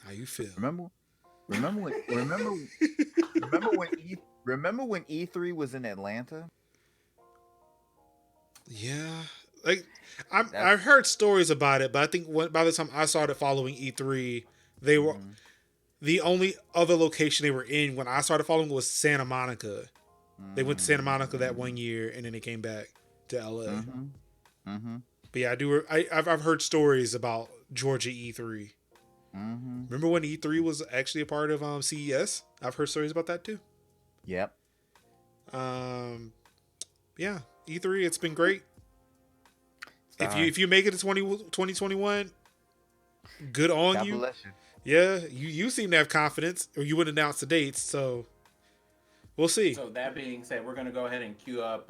How you feel? Remember when E3 was in Atlanta? Yeah. Like, I've heard stories about it, but I think by the time I started following E3, they were the only other location they were in when I started following was Santa Monica. They went to Santa Monica that one year, and then they came back to LA. But yeah, I've heard stories about Georgia E3. Remember when E3 was actually a part of CES? I've heard stories about that too. Yep. Yeah, E3, it's been great. If you make it to 2021, good on God you. Bless you. Yeah, you seem to have confidence, or you wouldn't announce the dates, so we'll see. So that being said, we're going to go ahead and queue up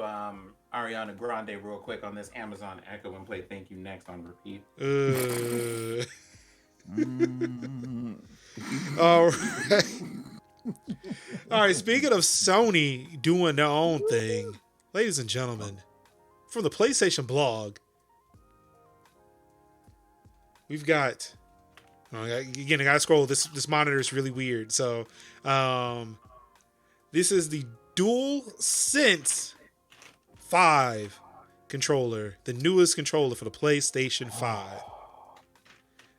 Ariana Grande real quick on this Amazon Echo and play Thank You Next on repeat. All right. All right, speaking of Sony doing their own thing, ladies and gentlemen, from the PlayStation blog, we've got... again, I gotta scroll. This monitor is really weird. So, this is the DualSense 5 controller, the newest controller for the PlayStation 5.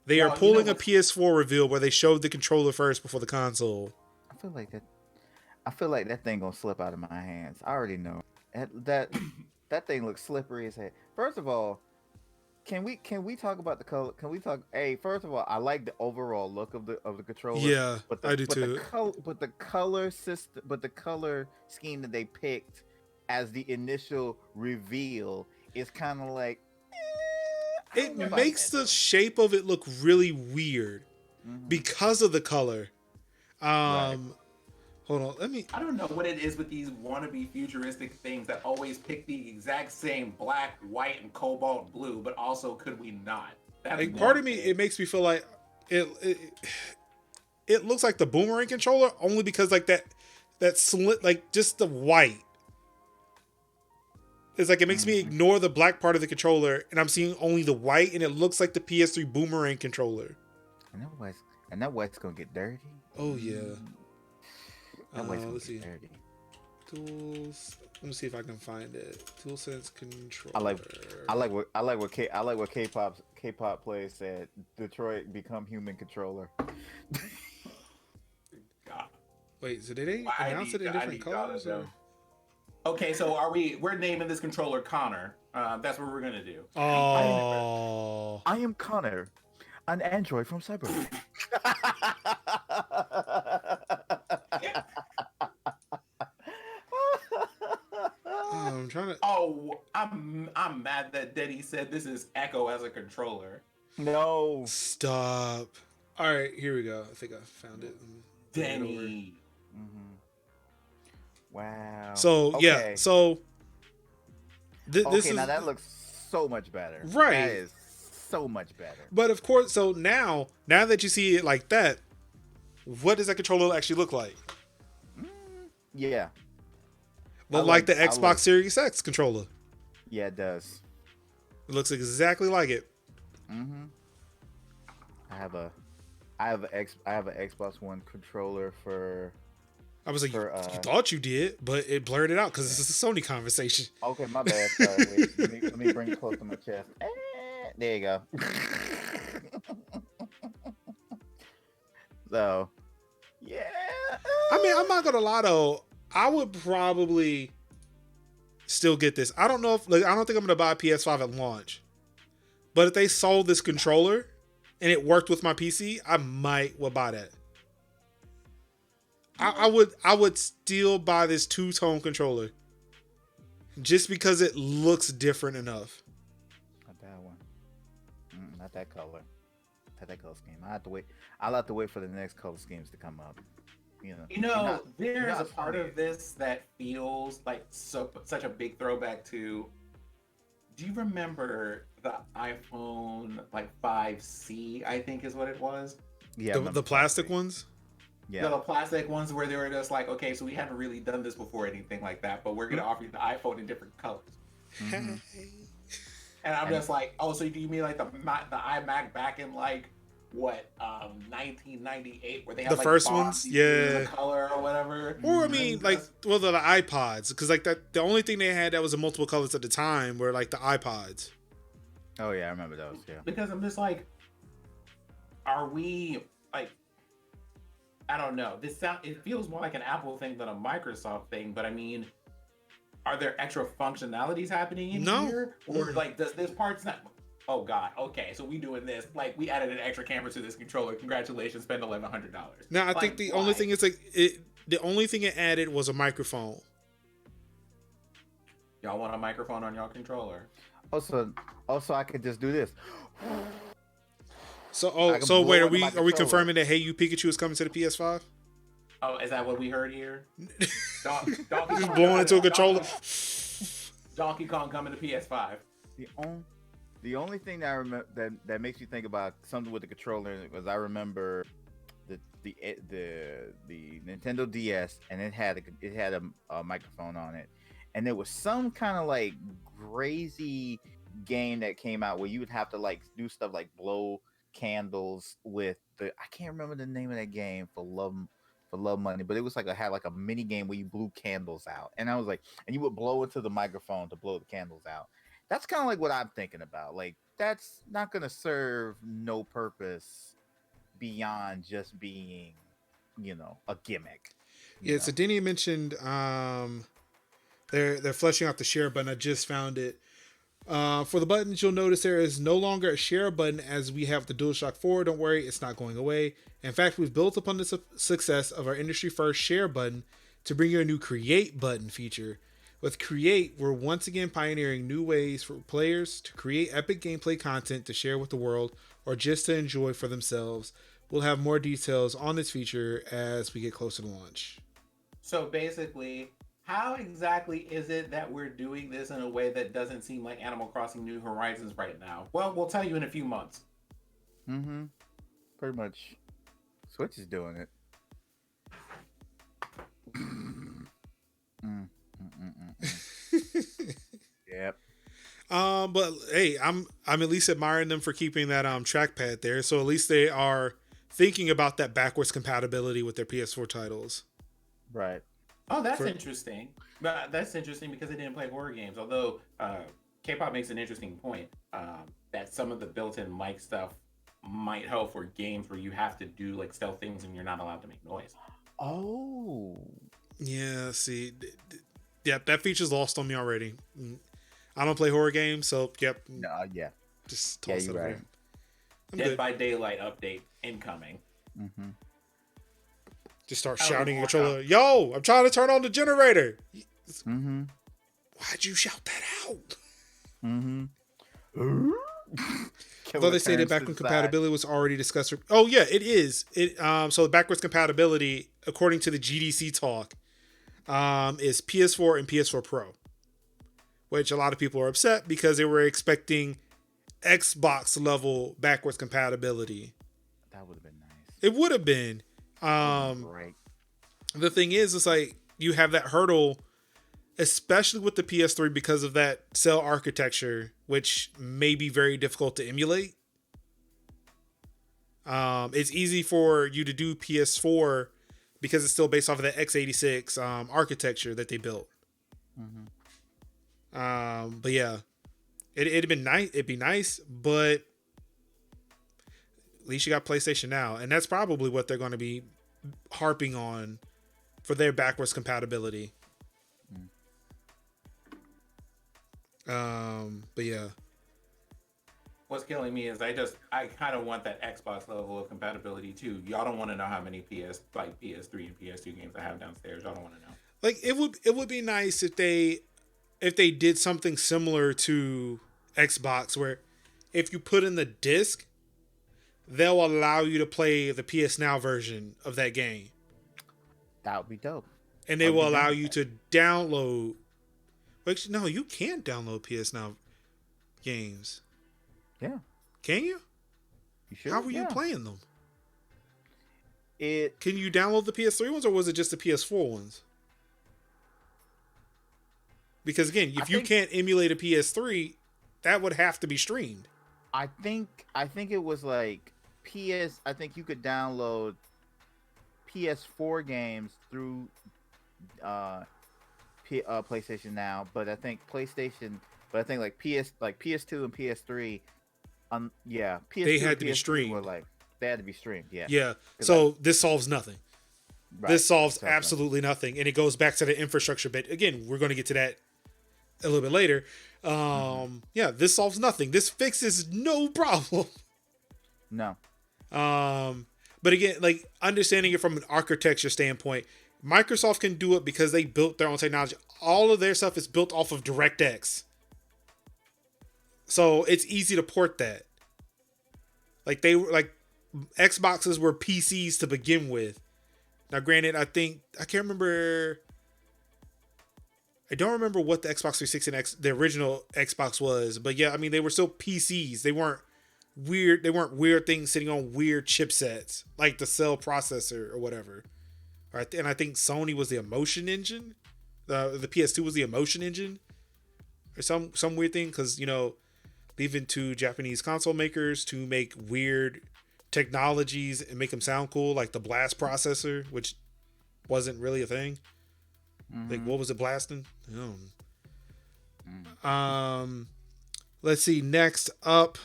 They are pulling a PS4 reveal where they showed the controller first before the console. I feel like that thing gonna slip out of my hands. I already know. That thing looks slippery as heck. First of all, Can we talk about the color? Can we talk? Hey, first of all, I like the overall look of the controller. Yeah, I do but too. The color system, but the color scheme that they picked as the initial reveal is kind of like. It makes the shape of it look really weird because of the color. Right. Hold on, let me. I don't know what it is with these wannabe futuristic things that always pick the exact same black, white, and cobalt blue, but also could we not? Like, part of me, it makes me feel like it looks like the boomerang controller only because like that slit, like just the white. It's like it makes me ignore the black part of the controller, and I'm seeing only the white, and it looks like the PS3 boomerang controller. And that white's gonna get dirty. Oh yeah. Let's see. Tools. Let me see if I can find it. DualSense controller. I like what K-pop players said. Detroit become human controller. God. Wait, so did they announce it in different colors? Okay, so we're naming this controller Connor. That's what we're gonna do. Oh. I am Connor, an android from Cyberpunk. I'm trying to. Oh, I'm mad that Denny said this is Echo as a controller. No. Stop. All right, here we go. I think I found it. Denny. Wow. So yeah. So. This is, now that looks so much better. Right. That is so much better. But of course, so now that you see it like that, what does that controller actually look like? Yeah. Look like the Xbox Series X controller. Yeah, it does. It looks exactly like it. I have an Xbox One controller for. I was like, you thought you did, but it blurred it out because this is a Sony conversation. Okay, my bad. Sorry. Wait, let me bring it close to my chest. There you go. So, yeah. I mean, I'm not gonna lie though. I would probably still get this. I don't know if I don't think I'm gonna buy a PS5 at launch, but if they sold this controller and it worked with my PC, I might buy that. I would still buy this two-tone controller just because it looks different enough. Not that one. Not that color. Not that color scheme. I'll have to wait for the next color schemes to come up. There's not a part funny. of this that feels like such a big throwback to. Do you remember the iPhone like 5C? I think is what it was. Yeah, I The remember plastic 5C. ones. Yeah. The plastic ones where they were just like, okay, so we haven't really done this before, anything like that, but we're gonna offer you the iPhone in different colors. Mm-hmm. And I'm And just like, oh, so do you mean like the iMac back in like what 1998 where they The had like first ones, bronzy blue the yeah. color or whatever? Or I mm-hmm. mean, And like, well, the iPods, because like that, the only thing they had that was in multiple colors at the time were like the iPods. Oh yeah, I remember those. Yeah. because I'm just like, are we like? I don't know. It feels more like an Apple thing than a Microsoft thing. But I mean, are there extra functionalities happening in No. here, or like does this part's not? Oh God. Okay, so we doing this. Like we added an extra camera to this controller. Congratulations, spend $1,100. Now I think the only thing is like the only thing it added was a microphone. Y'all want a microphone on y'all controller? Also, I could just do this. So I can so blow wait, into my are we controller. confirming that Hey You Pikachu is coming to the PS5? Oh, is that what we heard here? Donkey Just Kong blowing into a controller. Donkey Kong coming to PS5. The only thing that I remember that makes you think about something with the controller was I remember the Nintendo DS, and it had a microphone on it, and there was some kind of like crazy game that came out where you would have to like do stuff like blow candles with I can't remember the name of that game for love money, but it was like had like a mini game where you blew candles out, and I was like, and you would blow into the microphone to blow the candles out. That's kind of like what I'm thinking about. Like that's not gonna serve no purpose beyond just being, a gimmick. Yeah, so Denny mentioned they're fleshing out the share button. I just found it. For the buttons, you'll notice there is no longer a share button as we have the DualShock 4. Don't worry, it's not going away. In fact, we've built upon the success of our industry first share button to bring you a new create button feature. With Create, we're once again pioneering new ways for players to create epic gameplay content to share with the world or just to enjoy for themselves. We'll have more details on this feature as we get closer to launch. So basically, how exactly is it that we're doing this in a way that doesn't seem like Animal Crossing New Horizons right now? Well, we'll tell you in a few months. Mm-hmm. Pretty much. Switch is doing it. Yep. But hey, I'm at least admiring them for keeping that trackpad there. So at least they are thinking about that backwards compatibility with their PS4 titles. Right. Oh, that's interesting. But that's interesting because they didn't play horror games. Although K-pop makes an interesting point that some of the built-in mic stuff might help for games where you have to do like stealth things and you're not allowed to make noise. Oh. Yeah. See, yeah, that feature's lost on me already. I don't play horror games, so yep. No. Yeah. Just toss it away. I'm Dead good. by Daylight update incoming. Mm-hmm. Just start shouting at controller, yo, I'm trying to turn on the generator. Mm-hmm. Why'd you shout that out? Mm-hmm. Although they say that backward compatibility was already discussed. Oh yeah, it is. So the backwards compatibility, according to the GDC talk, is PS4 and PS4 Pro, which a lot of people are upset because they were expecting Xbox level backwards compatibility. That would have been nice. It would have been. Right. The thing is, it's like you have that hurdle, especially with the PS3 because of that cell architecture, which may be very difficult to emulate. It's easy for you to do PS4 because it's still based off of the x86 architecture that they built. Mm-hmm. But yeah, it'd been nice. It'd be nice, but at least you got PlayStation Now, and that's probably what they're going to be harping on for their backwards compatibility. But yeah, What's killing me is I kind of want that Xbox level of compatibility too. Y'all don't want to know how many PS3 and PS2 games I have downstairs. Y'all don't want to know. like it would be nice if they did something similar to Xbox, where if you put in the disc, they'll allow you to play the PS Now version of that game. That would be dope. And they will allow you to download. Actually, no, you can't download PS Now games. Yeah. Can you? You should. How were you playing them? Can you download the PS3 ones, or was it just the PS4 ones? Because again, if you can't emulate a PS3, that would have to be streamed. I think it was like I think you could download PS4 games through PlayStation Now, but I think like PS2 and PS3, PS2 they had to PS3 be streamed. were they had to be streamed. Yeah. Yeah. So this solves nothing. Right. This solves absolutely nothing, and it goes back to the infrastructure bit. Again, we're going to get to that a little bit later. Yeah, this solves nothing. This fixes no problem. No. But again, like understanding it from an architecture standpoint, Microsoft can do it because they built their own technology. All of their stuff is built off of DirectX. So it's easy to port that. Like Xboxes were PCs to begin with. Now, granted, I can't remember. I don't remember what the Xbox 360 and the original Xbox was, but yeah, I mean, they were still PCs. They weren't weird things sitting on weird chipsets like the cell processor or whatever. Right, and I think Sony was the emotion engine. The PS2 was the emotion engine, or some weird thing, because leaving to Japanese console makers to make weird technologies and make them sound cool, like the blast processor, which wasn't really a thing. Like, what was it blasting? Let's see. Next up,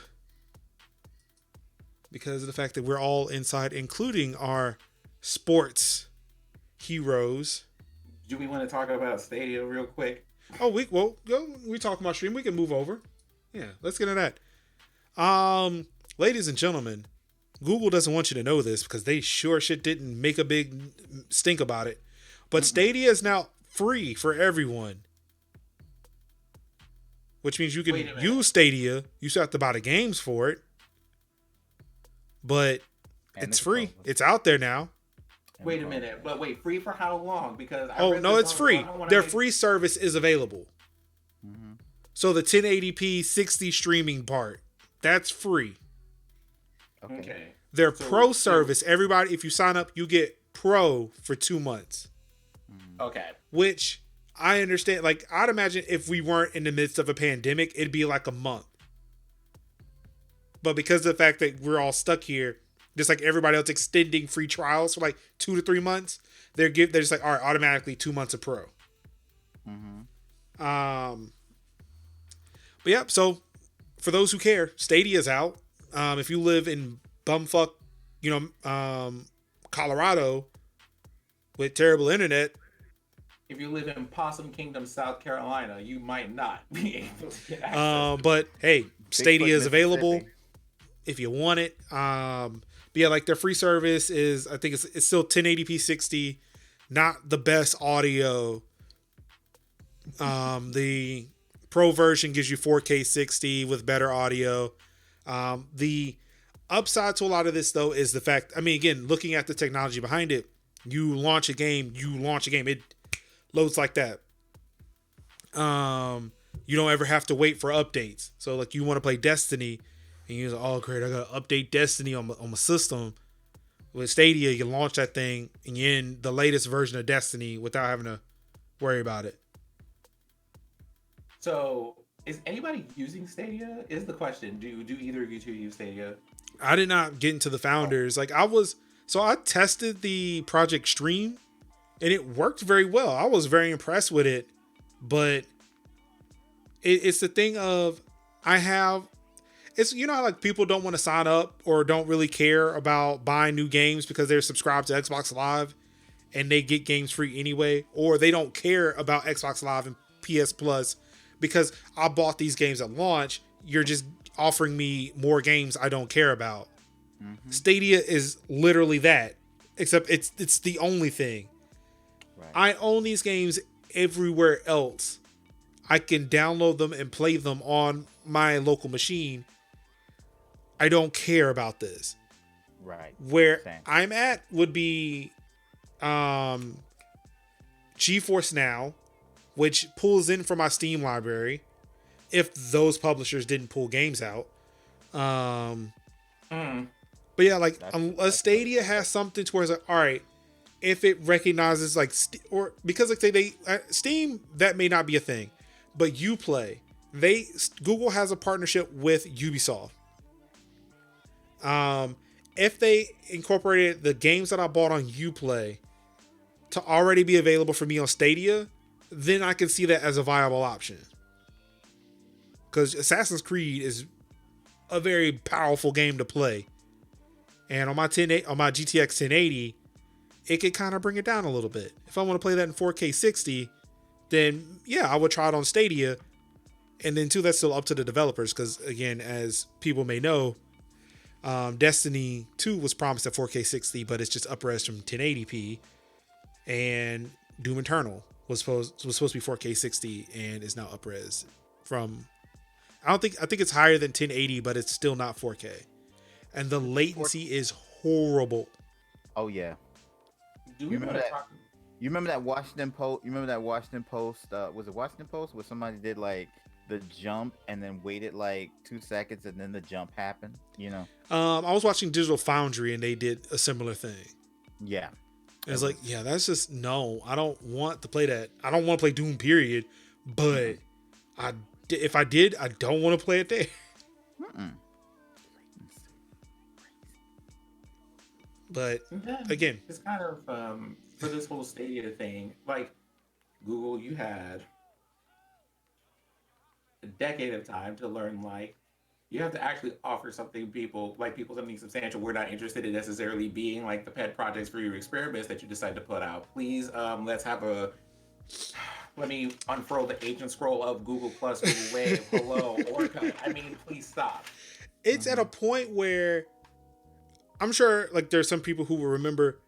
because of the fact that we're all inside, including our sports heroes. Do we want to talk about Stadia real quick? Oh, we talking about stream. We can move over. Yeah, let's get into that. Ladies and gentlemen, Google doesn't want you to know this because they sure shit didn't make a big stink about it. But Stadia is now free for everyone. Which means you can use Stadia. You still have to buy the games for it. But it's free. It's out there now. Wait a minute. But wait, free for how long? Because it's free. Their free service is available. Mm-hmm. So the 1080p 60 streaming part, that's free. Okay. Their pro service, everybody, if you sign up, you get pro for 2 months. Okay. Which I understand. Like, I'd imagine if we weren't in the midst of a pandemic, it'd be like a month. But because of the fact that we're all stuck here, just like everybody else extending free trials for like 2 to 3 months, they're just like, all right, automatically 2 months of pro. But yeah, so for those who care, Stadia's out. If you live in bumfuck, Colorado with terrible internet. If you live in Possum Kingdom, South Carolina, you might not be able to get access. But hey, Stadia is available if you want it. But yeah, like their free service is, I think it's still 1080p 60, not the best audio. The pro version gives you 4K 60 with better audio. The upside to a lot of this though is the fact, I mean, again, looking at the technology behind it, you launch a game, it loads like that. You don't ever have to wait for updates. So like you want to play Destiny and you're like, oh great, I gotta update Destiny on my system. With Stadia, you launch that thing and you're in the latest version of Destiny without having to worry about it. So is anybody using Stadia? Is the question. Do either of you two use Stadia? I did not get into the founders. Like I tested the Project Stream and it worked very well. I was very impressed with it, but it's the thing of it's, how like people don't want to sign up or don't really care about buying new games because they're subscribed to Xbox Live and they get games free anyway, or they don't care about Xbox Live and PS Plus because I bought these games at launch. You're just offering me more games I don't care about. Mm-hmm. Stadia is literally that, except it's the only thing. Right. I own these games everywhere else. I can download them and play them on my local machine. I don't care about this. Right. Where I'm at would be GeForce Now, which pulls in from my Steam library if those publishers didn't pull games out. But yeah, like unless Stadia has something to where it's like, all right, if it recognizes like, or because like they Steam, that may not be a thing, but Uplay, Google has a partnership with Ubisoft. If they incorporated the games that I bought on Uplay to already be available for me on Stadia, then I can see that as a viable option. Because Assassin's Creed is a very powerful game to play, and on my GTX 1080, it could kind of bring it down a little bit. If I want to play that in 4K 60, then yeah, I would try it on Stadia. And then too, that's still up to the developers, because again, as people may know, Destiny 2 was promised at 4K 60, but it's just up-res from 1080p. And Doom Eternal was supposed to be 4K 60 and is now up-res from, I think it's higher than 1080, but it's still not 4K. And the latency is horrible. Oh yeah. You remember that Washington Post? You remember that Washington Post? Was it Washington Post where somebody did like the jump and then waited like 2 seconds and then the jump happened? You know. I was watching Digital Foundry and they did a similar thing. Yeah. It's like, yeah, that's just no. I don't want to play that. I don't want to play Doom, period. But if I did, I don't want to play it there. But again, it's kind of for this whole Stadia thing. Like Google, you had a decade of time to learn. Like you have to actually offer something people something substantial. We're not interested in necessarily being like the pet projects for your experiments that you decide to put out. Please, let me unfurl the agent scroll of Google Plus, Google Wave, hello, Orca. I mean, please stop. It's at a point where I'm sure like there's some people who will remember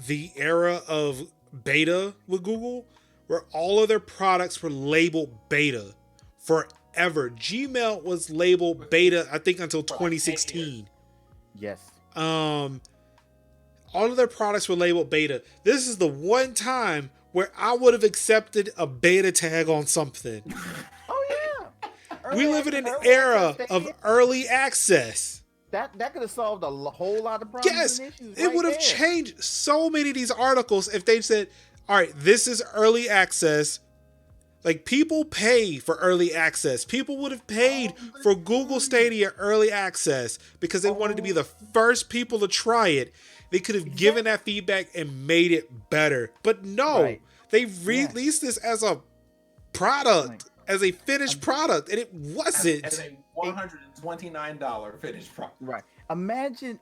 the era of beta with Google, where all of their products were labeled beta forever. Gmail was labeled beta, I think, until 2016. Yes. All of their products were labeled beta. This is the one time where I would have accepted a beta tag on something. Oh yeah. We live in an era of early access. That could have solved a whole lot of problems. Yes, and issues it would have changed so many of these articles if they said, all right, this is early access. Like, people pay for early access. People would have paid for Google Stadia early access because they wanted to be the first people to try it. They could have given that feedback and made it better. But no, they released this as a product, as a finished product, and it wasn't. As a $129 finished product. Right. Imagine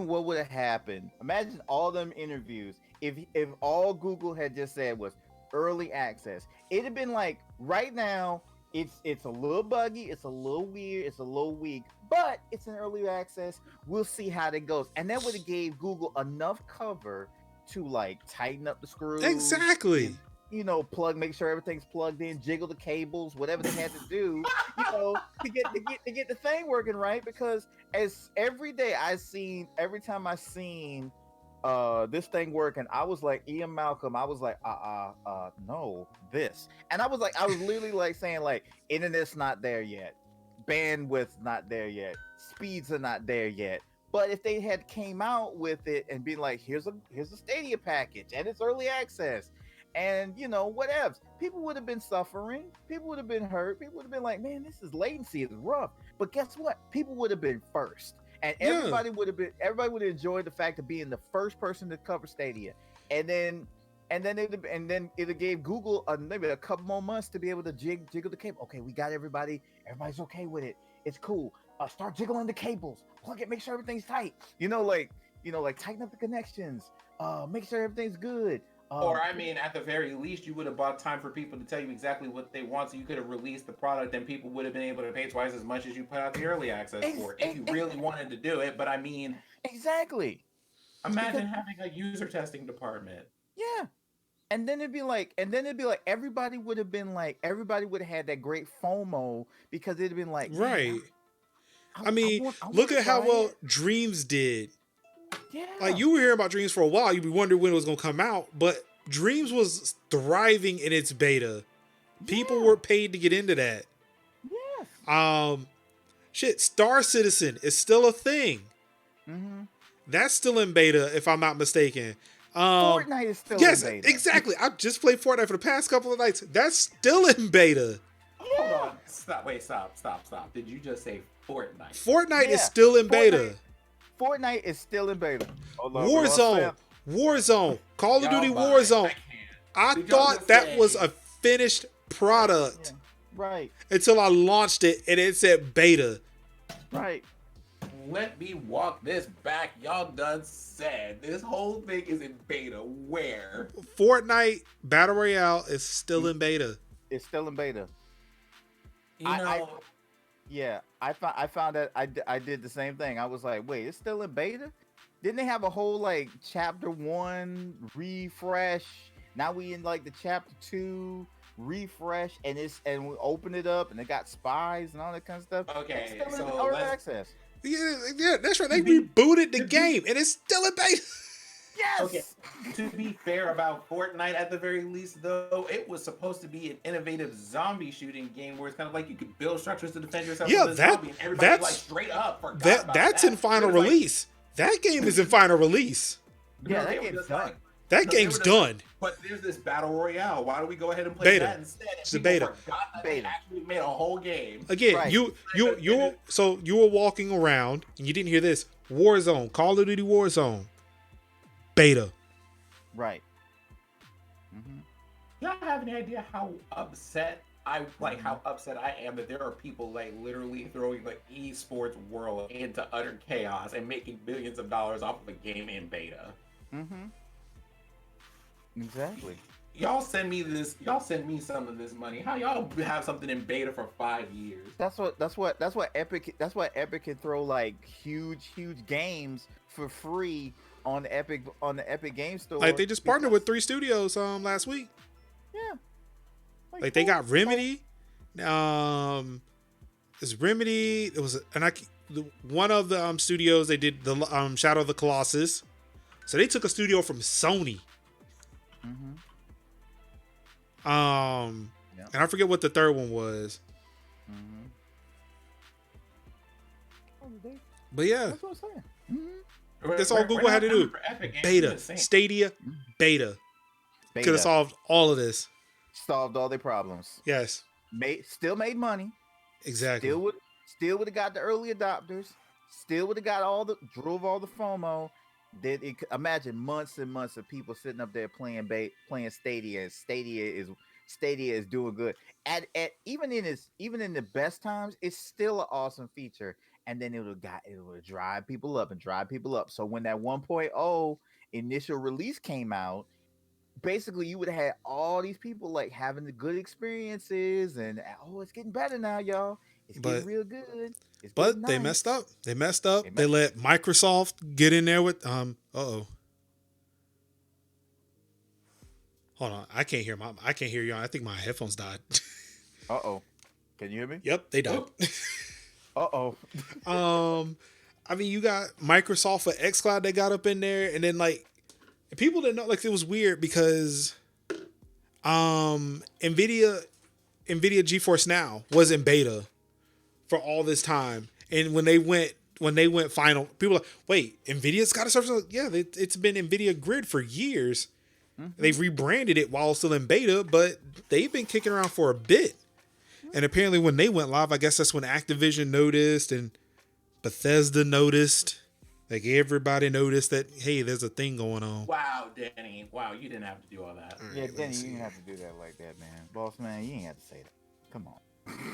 what would have happened. Imagine all them interviews if all Google had just said was early access. It'd have been like, right now, it's a little buggy, it's a little weird, it's a little weak, but it's an early access. We'll see how that goes. And that would have gave Google enough cover to like tighten up the screws. Exactly. And, make sure everything's plugged in, jiggle the cables, whatever they had to do, to get the thing working right. Because every time I seen this thing working, I was like Ian Malcolm. I was like, no, this. And I was literally like saying like, internet's not there yet, bandwidth's not there yet, speeds are not there yet. But if they had came out with it and been like, here's a Stadia package and it's early access, and whatever, people would have been suffering, people would have been hurt, people would have been like, man, this is latency is rough. But guess what? People would have been first. And everybody would have enjoyed the fact of being the first person to cover Stadia, and then it gave Google maybe a couple more months to be able to jiggle the cable. Okay, we got everybody's okay with it. It's cool. Start jiggling the cables, plug it, make sure everything's tight. Tighten up the connections. Make sure everything's good. Or at the very least, you would have bought time for people to tell you exactly what they want, so you could have released the product, and people would have been able to pay twice as much as you put out the early access for it, if you really wanted to do it. But exactly. Imagine having a user testing department. Yeah, and then it'd be like, everybody would have had that great FOMO because it'd been like, right. Look at how well Dreams did. Yeah. Like, you were hearing about Dreams for a while. You'd be wondering when it was going to come out, but Dreams was thriving in its beta. People Yeah. were paid to get into that. Yes. Shit, Star Citizen is still a thing. Mm-hmm. That's still in beta, if I'm not mistaken. Fortnite is still Yes, in beta. exactly. I've just played Fortnite for the past couple of nights. That's still in beta. Hold on. Stop. Wait. Stop. Did you just say Fortnite? Fortnite is Yeah. still in beta. Fortnite is still in beta. Hold on, we lost Sam. Warzone, Call of Y'all Duty mind. Warzone. I can't. I Did y'all thought just that say- was a finished product Right. until I launched it and it said beta. Right. Let me walk this back. Y'all done said this whole thing is in beta. Where? Fortnite Battle Royale is still in beta. It's still in beta. You I- know, Yeah, I found that I did the same thing. I was like, wait, it's still in beta? Didn't they have a whole like chapter 1 refresh? Now we in like the chapter 2 refresh, and we open it up and it got spies and all that kind of stuff. Okay, It's still in so early let's- access. Yeah, that's right. They To be- rebooted the to be- game and it's still in beta. Yes. Okay. To be fair about Fortnite, at the very least, though, it was supposed to be an innovative zombie shooting game where it's kind of like you could build structures to defend yourself Yeah, from the zombie, and everybody like that's- straight up forgot about That's that. in final It was like- release. That game is in final release. Yeah, they that were game's just done. like, That no, they game's were just done. like, but there's this battle royale. Why don't we go ahead and play Beta. that instead? And It's a people beta. forgot that Beta. they actually made a whole game. Again, Right. you were walking around and you didn't hear this. Warzone, Call of Duty Warzone, beta. Right. Mm-hmm. Y'all have any idea how upset I am that there are people like literally throwing the esports world into utter chaos and making billions of dollars off of a game in beta? Mm-hmm. Exactly. Y'all send me some of this money. How y'all have something in beta for 5 years? That's what Epic can throw like huge games for free on the Epic Game Store. Like they just partnered with 3 studios last week. Yeah. Like they got Remedy. It's Remedy. It was one of the studios. They did the Shadow of the Colossus. So they took a studio from Sony. Mm-hmm. And I forget what the third one was. Mm-hmm. But yeah, That's what I'm saying. Mm-hmm. that's all Google had to do. Beta, Stadia, beta. Could have solved all of this. Solved all their problems. Yes, Still made money. exactly. Still would have got the early adopters. Still would have got drove all the FOMO. Imagine months and months of people sitting up there playing Stadia, and Stadia is doing good. At even in the best times, it's still an awesome feature. And then it would drive people up. So when that 1.0 initial release came out, basically you would have had all these people like having the good experiences, and it's getting better now, y'all. It's getting real good. But they messed up. They let Microsoft get in there with Hold on. I can't hear you. I think my headphones died. Can you hear me? Yep, they died. I mean, you got Microsoft for xCloud they got up in there, and then like people didn't know, like it was weird because Nvidia GeForce Now was in beta for all this time. And when they went final, people were like, wait, Nvidia's got a service? Like, yeah, it's been Nvidia Grid for years. Mm-hmm. They've rebranded it while still in beta, but they've been kicking around for a bit. And apparently when they went live, I guess that's when Activision noticed and Bethesda noticed. Like everybody noticed that, hey, there's a thing going on. Wow, Danny. Wow, you didn't have to do all that. All right, Yeah, Denny, you didn't have to do that like that, man. Boss man, you ain't have to say that. Come on.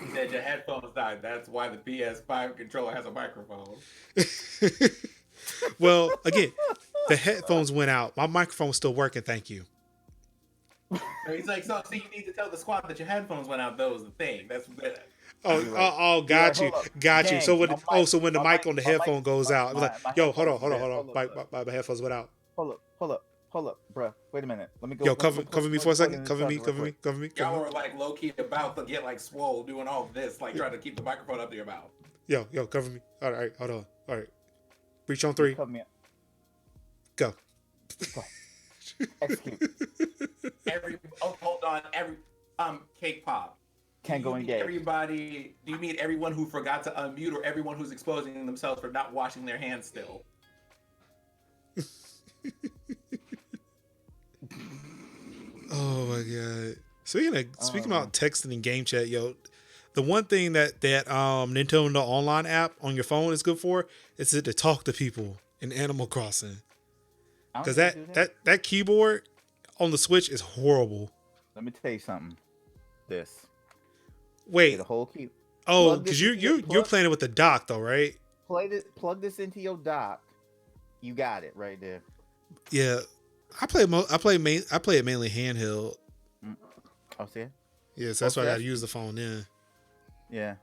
He said your headphones died. That's why the PS5 controller has a microphone. Well, again, the headphones went out. My microphone's still working, thank you. He's like, so you need to tell the squad that your headphones went out. That was the thing. That's Got you. Dang, So when the my mic on the headphone goes out, I'm like, my yo, hold headphones on. went out. My headphones went out. Hold up, bro. Wait a minute. Let me go. Yo, cover me for a second. Cover me. Y'all were like low key about to get like swole doing all this, like trying to keep the microphone up to your mouth. Yo, cover me. All right, hold on. All right. Reach on 3. Cover me up. Go. Execute. Hold on. Cake Pop. Can't go engage. Everybody, do you mean everyone who forgot to unmute or everyone who's exposing themselves for not washing their hands still? Oh my god. Speaking about texting and game chat, yo, the one thing that Nintendo Online app on your phone is good for is to talk to people in Animal Crossing. Because that keyboard on the Switch is horrible. Let me tell you something. Wait. The whole key. Oh, because you're playing it with the dock though, right? Plug this into your dock. You got it right there. Yeah, I play it mainly handheld. Oh, see? Yes, that's why I gotta use the phone then. Yeah.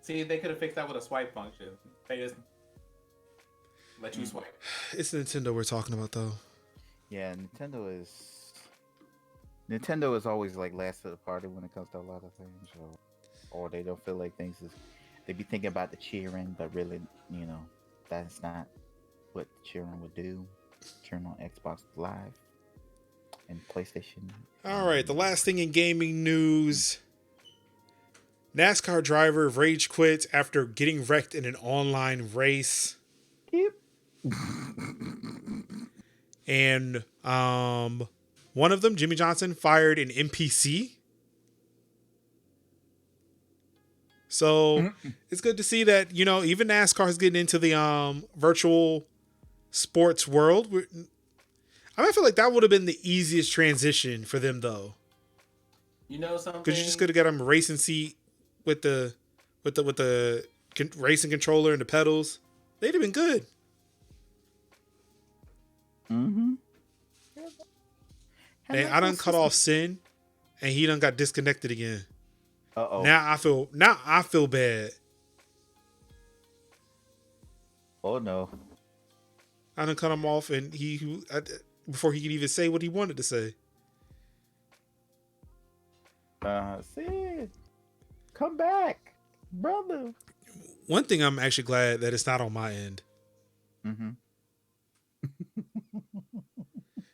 See, they could have fixed that with a swipe function. They just let you swipe. It's Nintendo we're talking about though. Yeah, Nintendo is always like last to the party when it comes to a lot of things, or they don't feel like they be thinking about the cheering, but really, that's not what cheering would do. Cheering on Xbox Live and PlayStation. All right, the last thing in gaming news: NASCAR driver rage quits after getting wrecked in an online race. Yep. And one of them, Jimmy Johnson, fired an NPC. So it's good to see that, even NASCAR is getting into the virtual sports world. I feel like that would have been the easiest transition for them, though. You know something? Because you just could have got them a racing seat with the racing controller and the pedals. They'd have been good. Mm-hmm. Hey, I done cut off Sin, and he done got disconnected again. Uh-oh. Now I feel bad. Oh no. I done cut him off, and before he could even say what he wanted to say. Sid, come back, brother. One thing I'm actually glad that it's not on my end. Mm-hmm.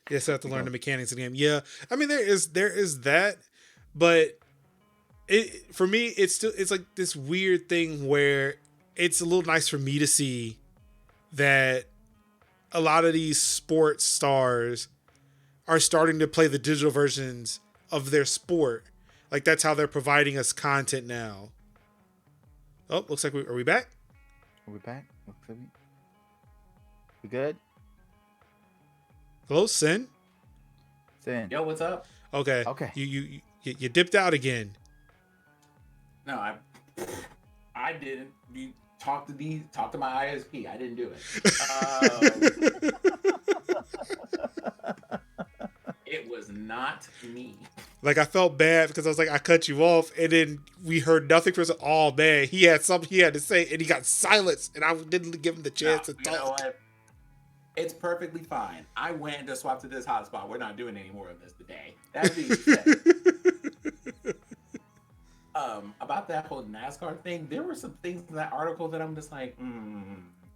Yes, I have to learn the mechanics of the game. Yeah, I mean there is that, but for me it's like this weird thing where it's a little nice for me to see that a lot of these sports stars are starting to play the digital versions of their sport. Like that's how they're providing us content now. Oh, looks like are we back? Are we back? We good? Hello, Sin? Sin. Yo, what's up? Okay. You dipped out again. No, I didn't. You talk to my ISP. I didn't do it. It was not me. Like I felt bad because I was like, I cut you off, and then we heard nothing from him. Oh man, he had something he had to say, and he got silenced, and I didn't give him the chance to talk. You know what? It's perfectly fine. I went and just swapped to this hotspot. We're not doing any more of this today. That being said, about that whole NASCAR thing, there were some things in that article that I'm just like,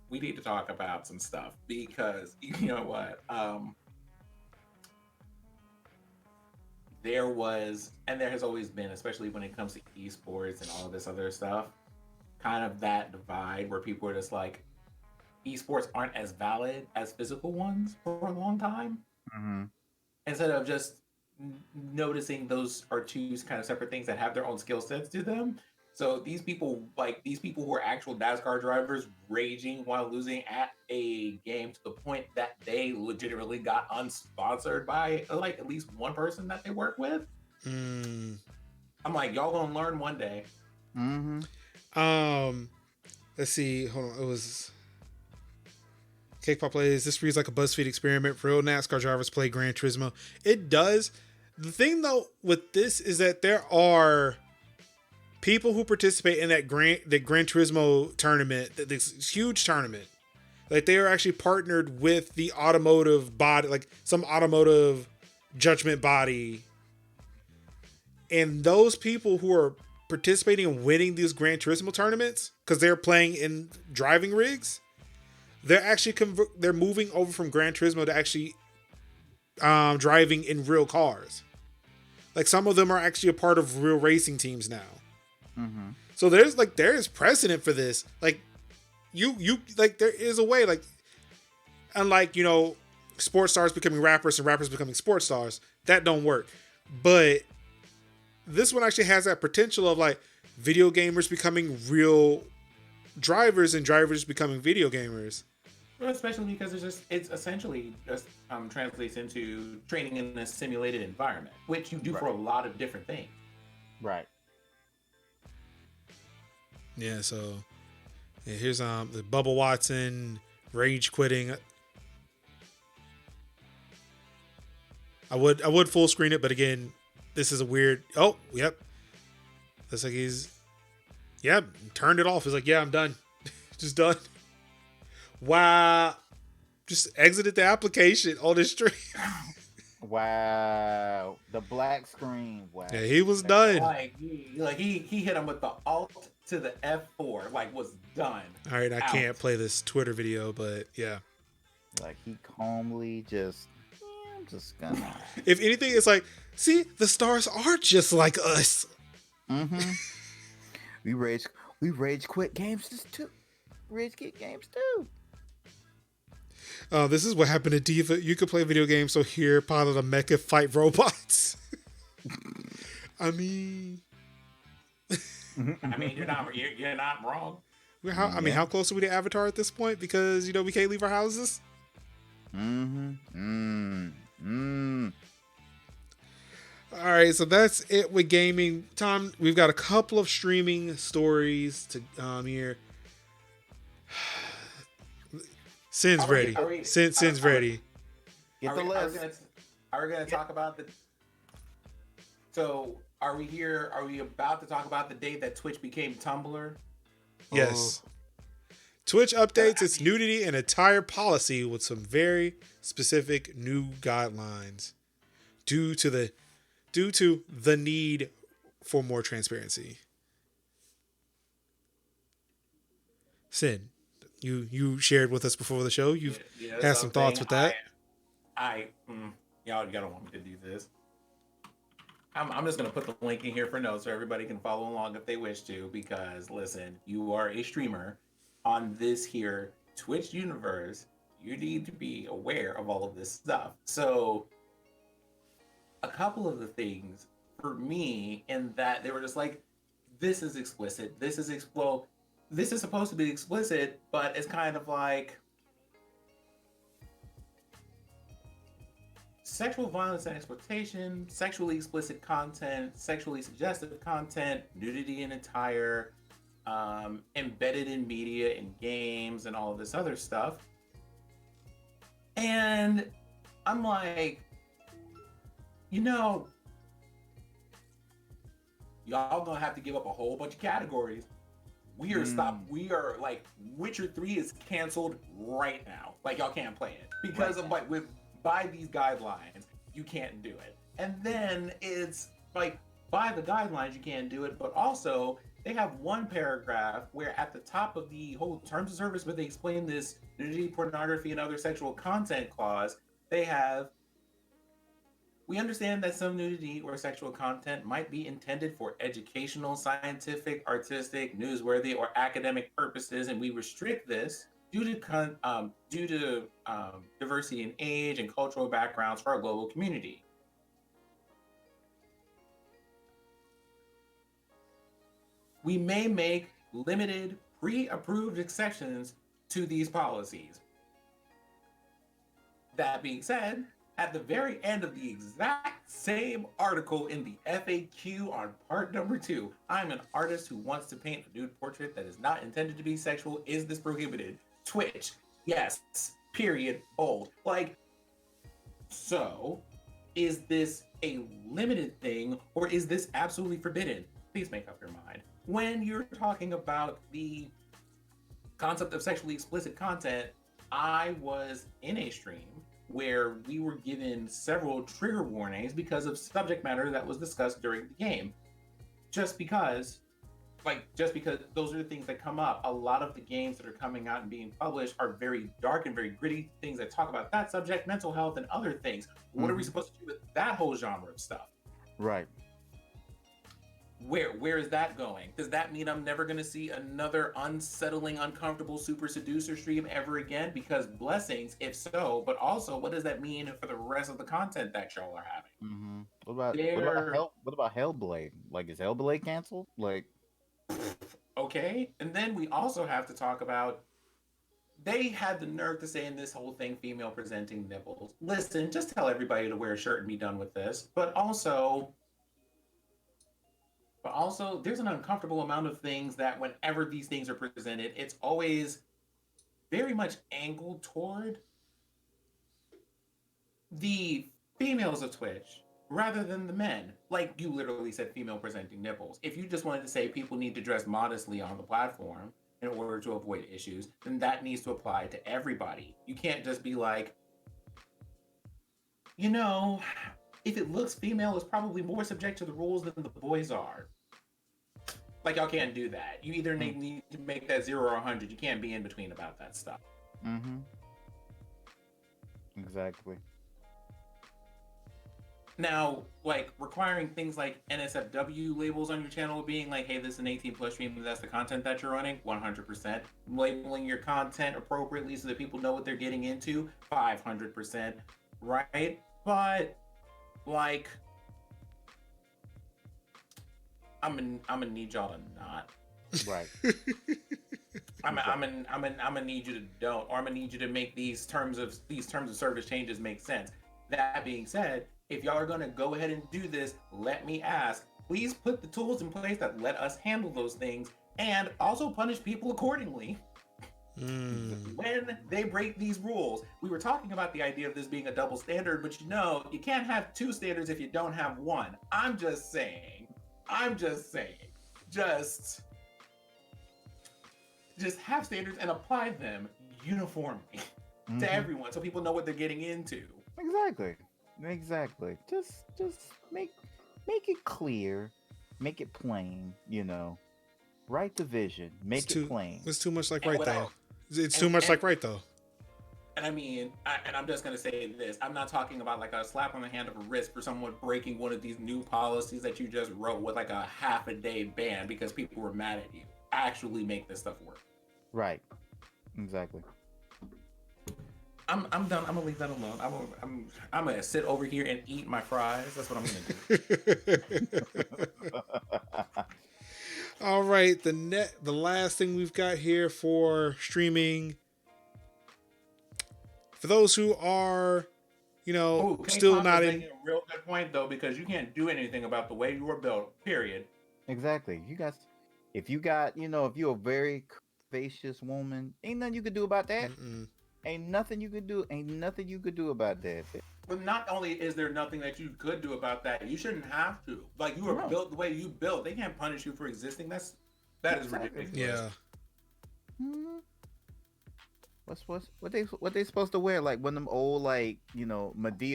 we need to talk about some stuff because you know what? There was, and there has always been, especially when it comes to esports and all of this other stuff, kind of that divide where people are just like, esports aren't as valid as physical ones for a long time. Mm-hmm. Instead of just noticing those are two kind of separate things that have their own skill sets to them. So these people who are actual NASCAR drivers raging while losing at a game to the point that they legitimately got unsponsored by like at least one person that they work with. I'm like, y'all gonna learn one day. Mm-hmm. Let's see. Hold on. It was Cake Pop plays. This reads like a BuzzFeed experiment. Real NASCAR drivers play Gran Turismo. It does. The thing though with this is that there are people who participate in the Gran Turismo tournament, this huge tournament. Like they are actually partnered with the automotive body, like some automotive judgment body. And those people who are participating and winning these Gran Turismo tournaments, because they're playing in driving rigs, they're actually they're moving over from Gran Turismo to actually driving in real cars. Like some of them are actually a part of real racing teams now. Mm-hmm. So there is precedent for this. Like you like there is a way, like unlike, you know, sports stars becoming rappers and rappers becoming sports stars, that don't work. But this one actually has that potential of like video gamers becoming real drivers and drivers becoming video gamers. Well, especially because it's essentially just translates into training in a simulated environment, which you do for a lot of different things. Right. Yeah, so yeah, here's the Bubba Watson rage quitting. I would full screen it, but again, this is a weird. Oh, yep. Looks like he's turned it off. He's like, yeah, I'm done. Just done. Wow. Just exited the application on the stream. Wow. The black screen. Wow. Yeah, he was done. Like he hit him with the Alt to the F4. Like was done. All right, I can't play this Twitter video, but yeah. Like he calmly just. I'm just gonna. If anything, it's like, see, the stars are just like us. Mm-hmm. we rage quit games too. Rage quit games too. This is what happened to Diva. You could play video games, so here, pilot a mecha fight robots. I mean, you're not wrong. How close are we to Avatar at this point? Because you know we can't leave our houses. All right, so that's it with gaming. Tom, we've got a couple of streaming stories to here. Sin's ready. Sin's ready. Get the list. Are we going to talk about the... So, are we here? Are we about to talk about the day that Twitch became Tumblr? Yes. Twitch updates its nudity and attire policy with some very specific new guidelines due to the need for more transparency. Sin, you shared with us before the show. You've had some thoughts with that. Y'all don't want me to do this. I'm just going to put the link in here for notes so everybody can follow along if they wish to, because listen, you are a streamer on this here Twitch universe. You need to be aware of all of this stuff. So a couple of the things for me in that they were just like, this is explicit. This is supposed to be explicit, but it's kind of like sexual violence and exploitation, sexually explicit content, sexually suggestive content, nudity in attire, embedded in media and games and all of this other stuff. And I'm like, y'all gonna have to give up a whole bunch of categories. We are like, Witcher 3 is canceled right now. Like, y'all can't play it because of like by these guidelines, you can't do it. And then it's like, by the guidelines, you can't do it, but also they have one paragraph where at the top of the whole terms of service, where they explain this nudity, pornography, and other sexual content clause, they have, we understand that some nudity or sexual content might be intended for educational, scientific, artistic, newsworthy, or academic purposes, and we restrict this due to diversity in age and cultural backgrounds for our global community. We may make limited, pre-approved exceptions to these policies. That being said, at the very end of the exact same article in the FAQ on part number 2, I'm an artist who wants to paint a nude portrait that is not intended to be sexual. Is this prohibited? Twitch, yes, period, bold. Like, so, is this a limited thing, or is this absolutely forbidden? Please make up your mind. When you're talking about the concept of sexually explicit content, I was in a stream where we were given several trigger warnings because of subject matter that was discussed during the game. Just because like just because those are the things that come up. A lot of the games that are coming out and being published are very dark and very gritty things that talk about that subject, mental health, and other things. What are we supposed to do with that whole genre of stuff? Right. Where is that going? Does that mean I'm never going to see another unsettling, uncomfortable super seducer stream ever again? Because blessings, if so, but also what does that mean for the rest of the content that y'all are having? Mm-hmm. What There, about Hellblade? Like, is Hellblade canceled? Like, okay. And then we also have to talk about they had the nerve to say in this whole thing, female presenting nipples. Listen, just tell everybody to wear a shirt and be done with this. But also, there's an uncomfortable amount of things that whenever these things are presented, it's always very much angled toward the females of Twitch rather than the men. Like you literally said, female presenting nipples. If you just wanted to say people need to dress modestly on the platform in order to avoid issues, then that needs to apply to everybody. You can't just be like, you know, if it looks female, it's probably more subject to the rules than the boys are. Like, y'all can't do that. You either need to make that 0 or 100. You can't be in between about that stuff. mm-hmm. Exactly. Now, like, requiring things like NSFW labels on your channel, being like, hey, this is an 18 plus stream, that's the content that you're running, 100%. Labeling your content appropriately so that people know what they're getting into, 500%. Right? But, like, I'm gonna need y'all to not. Right. I'm gonna need you to don't, or I'm gonna need you to make these terms of service changes make sense. That being said, if y'all are gonna go ahead and do this, let me ask, please put the tools in place that let us handle those things, and also punish people accordingly. When they break these rules. We were talking about the idea of this being a double standard, but you can't have two standards if you don't have one. I'm just saying. Just have standards and apply them uniformly to everyone so people know what they're getting into. Exactly. Just make it clear, make it plain, Write the vision, make it plain. It's too much like right though. It's too much like right though. And I mean, I'm just going to say this. I'm not talking about like a slap on the hand of a wrist for someone breaking one of these new policies that you just wrote with like a half a day ban because people were mad at you. Actually make this stuff work. Right. Exactly. I'm done. I'm going to leave that alone. I'm going to sit over here and eat my fries. That's what I'm going to do. All right. The last thing we've got here for streaming, for those who are, still not in. A real good point though, because you can't do anything about the way you were built. Period. Exactly. You guys, if you're a very curvaceous woman, ain't nothing you could do about that. Ain't nothing you could do about that. But not only is there nothing that you could do about that, you shouldn't have to. Like, you were built the way you built. They can't punish you for existing. That is ridiculous. Yeah. What they supposed to wear? Like one of them old Medea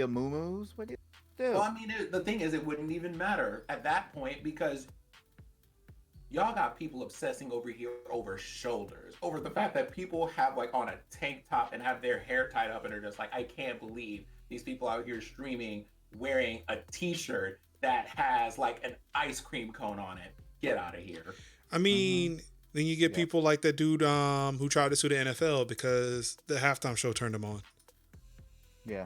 muumuus? What they do? Well, I mean, the thing is, it wouldn't even matter at that point because y'all got people obsessing over shoulders, over the fact that people have like on a tank top and have their hair tied up and are just like, I can't believe these people out here streaming wearing a t-shirt that has like an ice cream cone on it. Get out of here. I mean, then you get people like that dude who tried to sue the NFL because the halftime show turned him on. Yeah.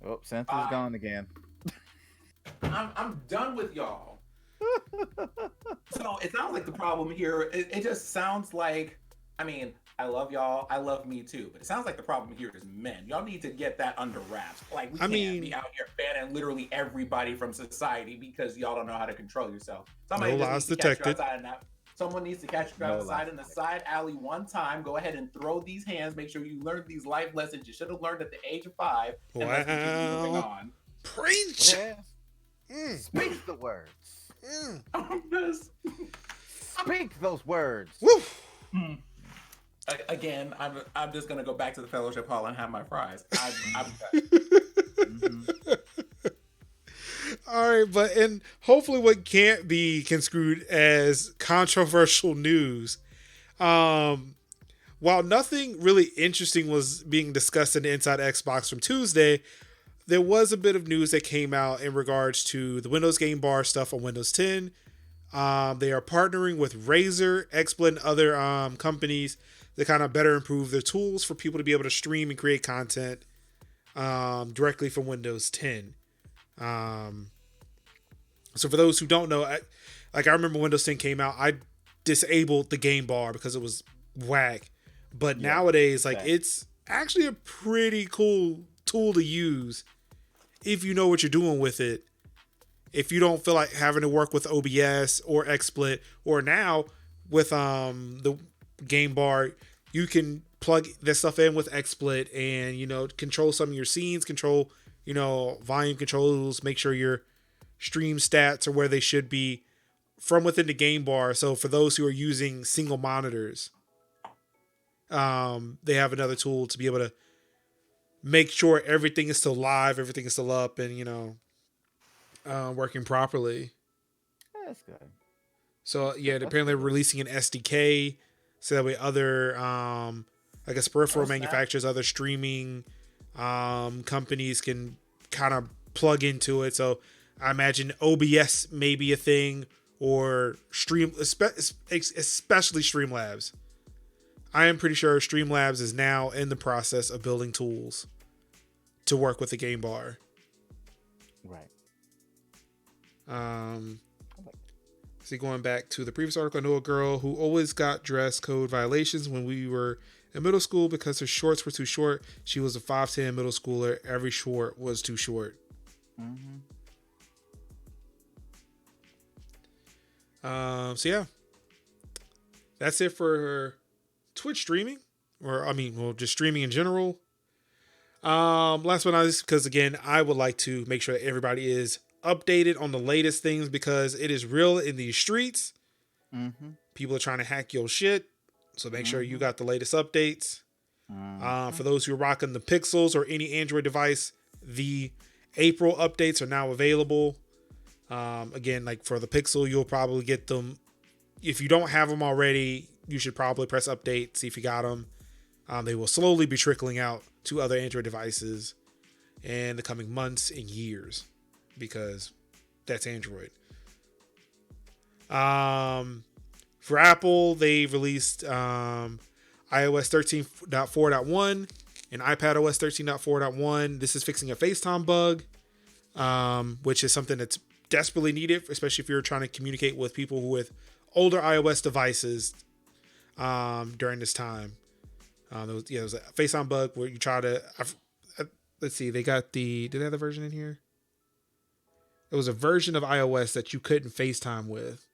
Oh, Santa's gone again. I'm done with y'all. So it sounds like the problem here, it just sounds like, I mean, I love y'all. I love me too. But it sounds like the problem here is men. Y'all need to get that under wraps. Like, we can't be out here banning literally everybody from society because y'all don't know how to control yourself. Somebody needs to catch you outside someone needs to catch you outside in the side alley one time. Go ahead and throw these hands. Make sure you learn these life lessons you should have learned at the age of 5. And let's continue moving on. Preach! Speak the words. Speak those words. Woo! Again, I'm just gonna go back to the fellowship hall and have my fries. All right, but and hopefully what can't be construed as controversial news. Um, while nothing really interesting was being discussed in the Inside Xbox from Tuesday, there was a bit of news that came out in regards to the Windows Game Bar stuff on Windows 10. They are partnering with Razer, XSplit, and other companies to kind of better improve their tools for people to be able to stream and create content directly from Windows 10. So for those who don't know, I remember Windows 10 came out, I disabled the game bar because it was whack. But nowadays, like, it's actually a pretty cool tool to use if you know what you're doing with it. If you don't feel like having to work with OBS or XSplit, or now with the game bar, you can plug this stuff in with XSplit and, you know, control some of your scenes, control, you know, volume controls, make sure your stream stats are where they should be from within the game bar. So for those who are using single monitors, they have another tool to be able to make sure everything is still live, everything is still up, and, you know, working properly. That's good. So yeah, apparently they're releasing an SDK so that way other I guess peripheral manufacturers, other streaming companies can kind of plug into it. So I imagine OBS may be a thing, or especially Streamlabs. I am pretty sure Streamlabs is now in the process of building tools to work with the game bar. Right. See, going back to the previous article, I know a girl who always got dress code violations when we were in middle school because her shorts were too short. She was a 5'10" middle schooler. Every short was too short. Mm-hmm. So yeah, that's it for Twitch streaming, just streaming in general. Last but not least, because again, I would like to make sure that everybody is updated on the latest things, because it is real in these streets. Mm-hmm. People are trying to hack your shit, so make sure you got the latest updates. For those who are rocking the Pixels or any Android device, the April updates are now available. Again, like for the Pixel, you'll probably get them. If you don't have them already, you should probably press update, see if you got them. They will slowly be trickling out to other Android devices in the coming months and years, because that's Android. For Apple, they released iOS 13.4.1 and iPadOS 13.4.1. This is fixing a FaceTime bug, which is something that's desperately needed, especially if you're trying to communicate with people with older iOS devices during this time. There was a FaceTime bug where you try to... let's see, did they have the version in here? It was a version of iOS that you couldn't FaceTime with.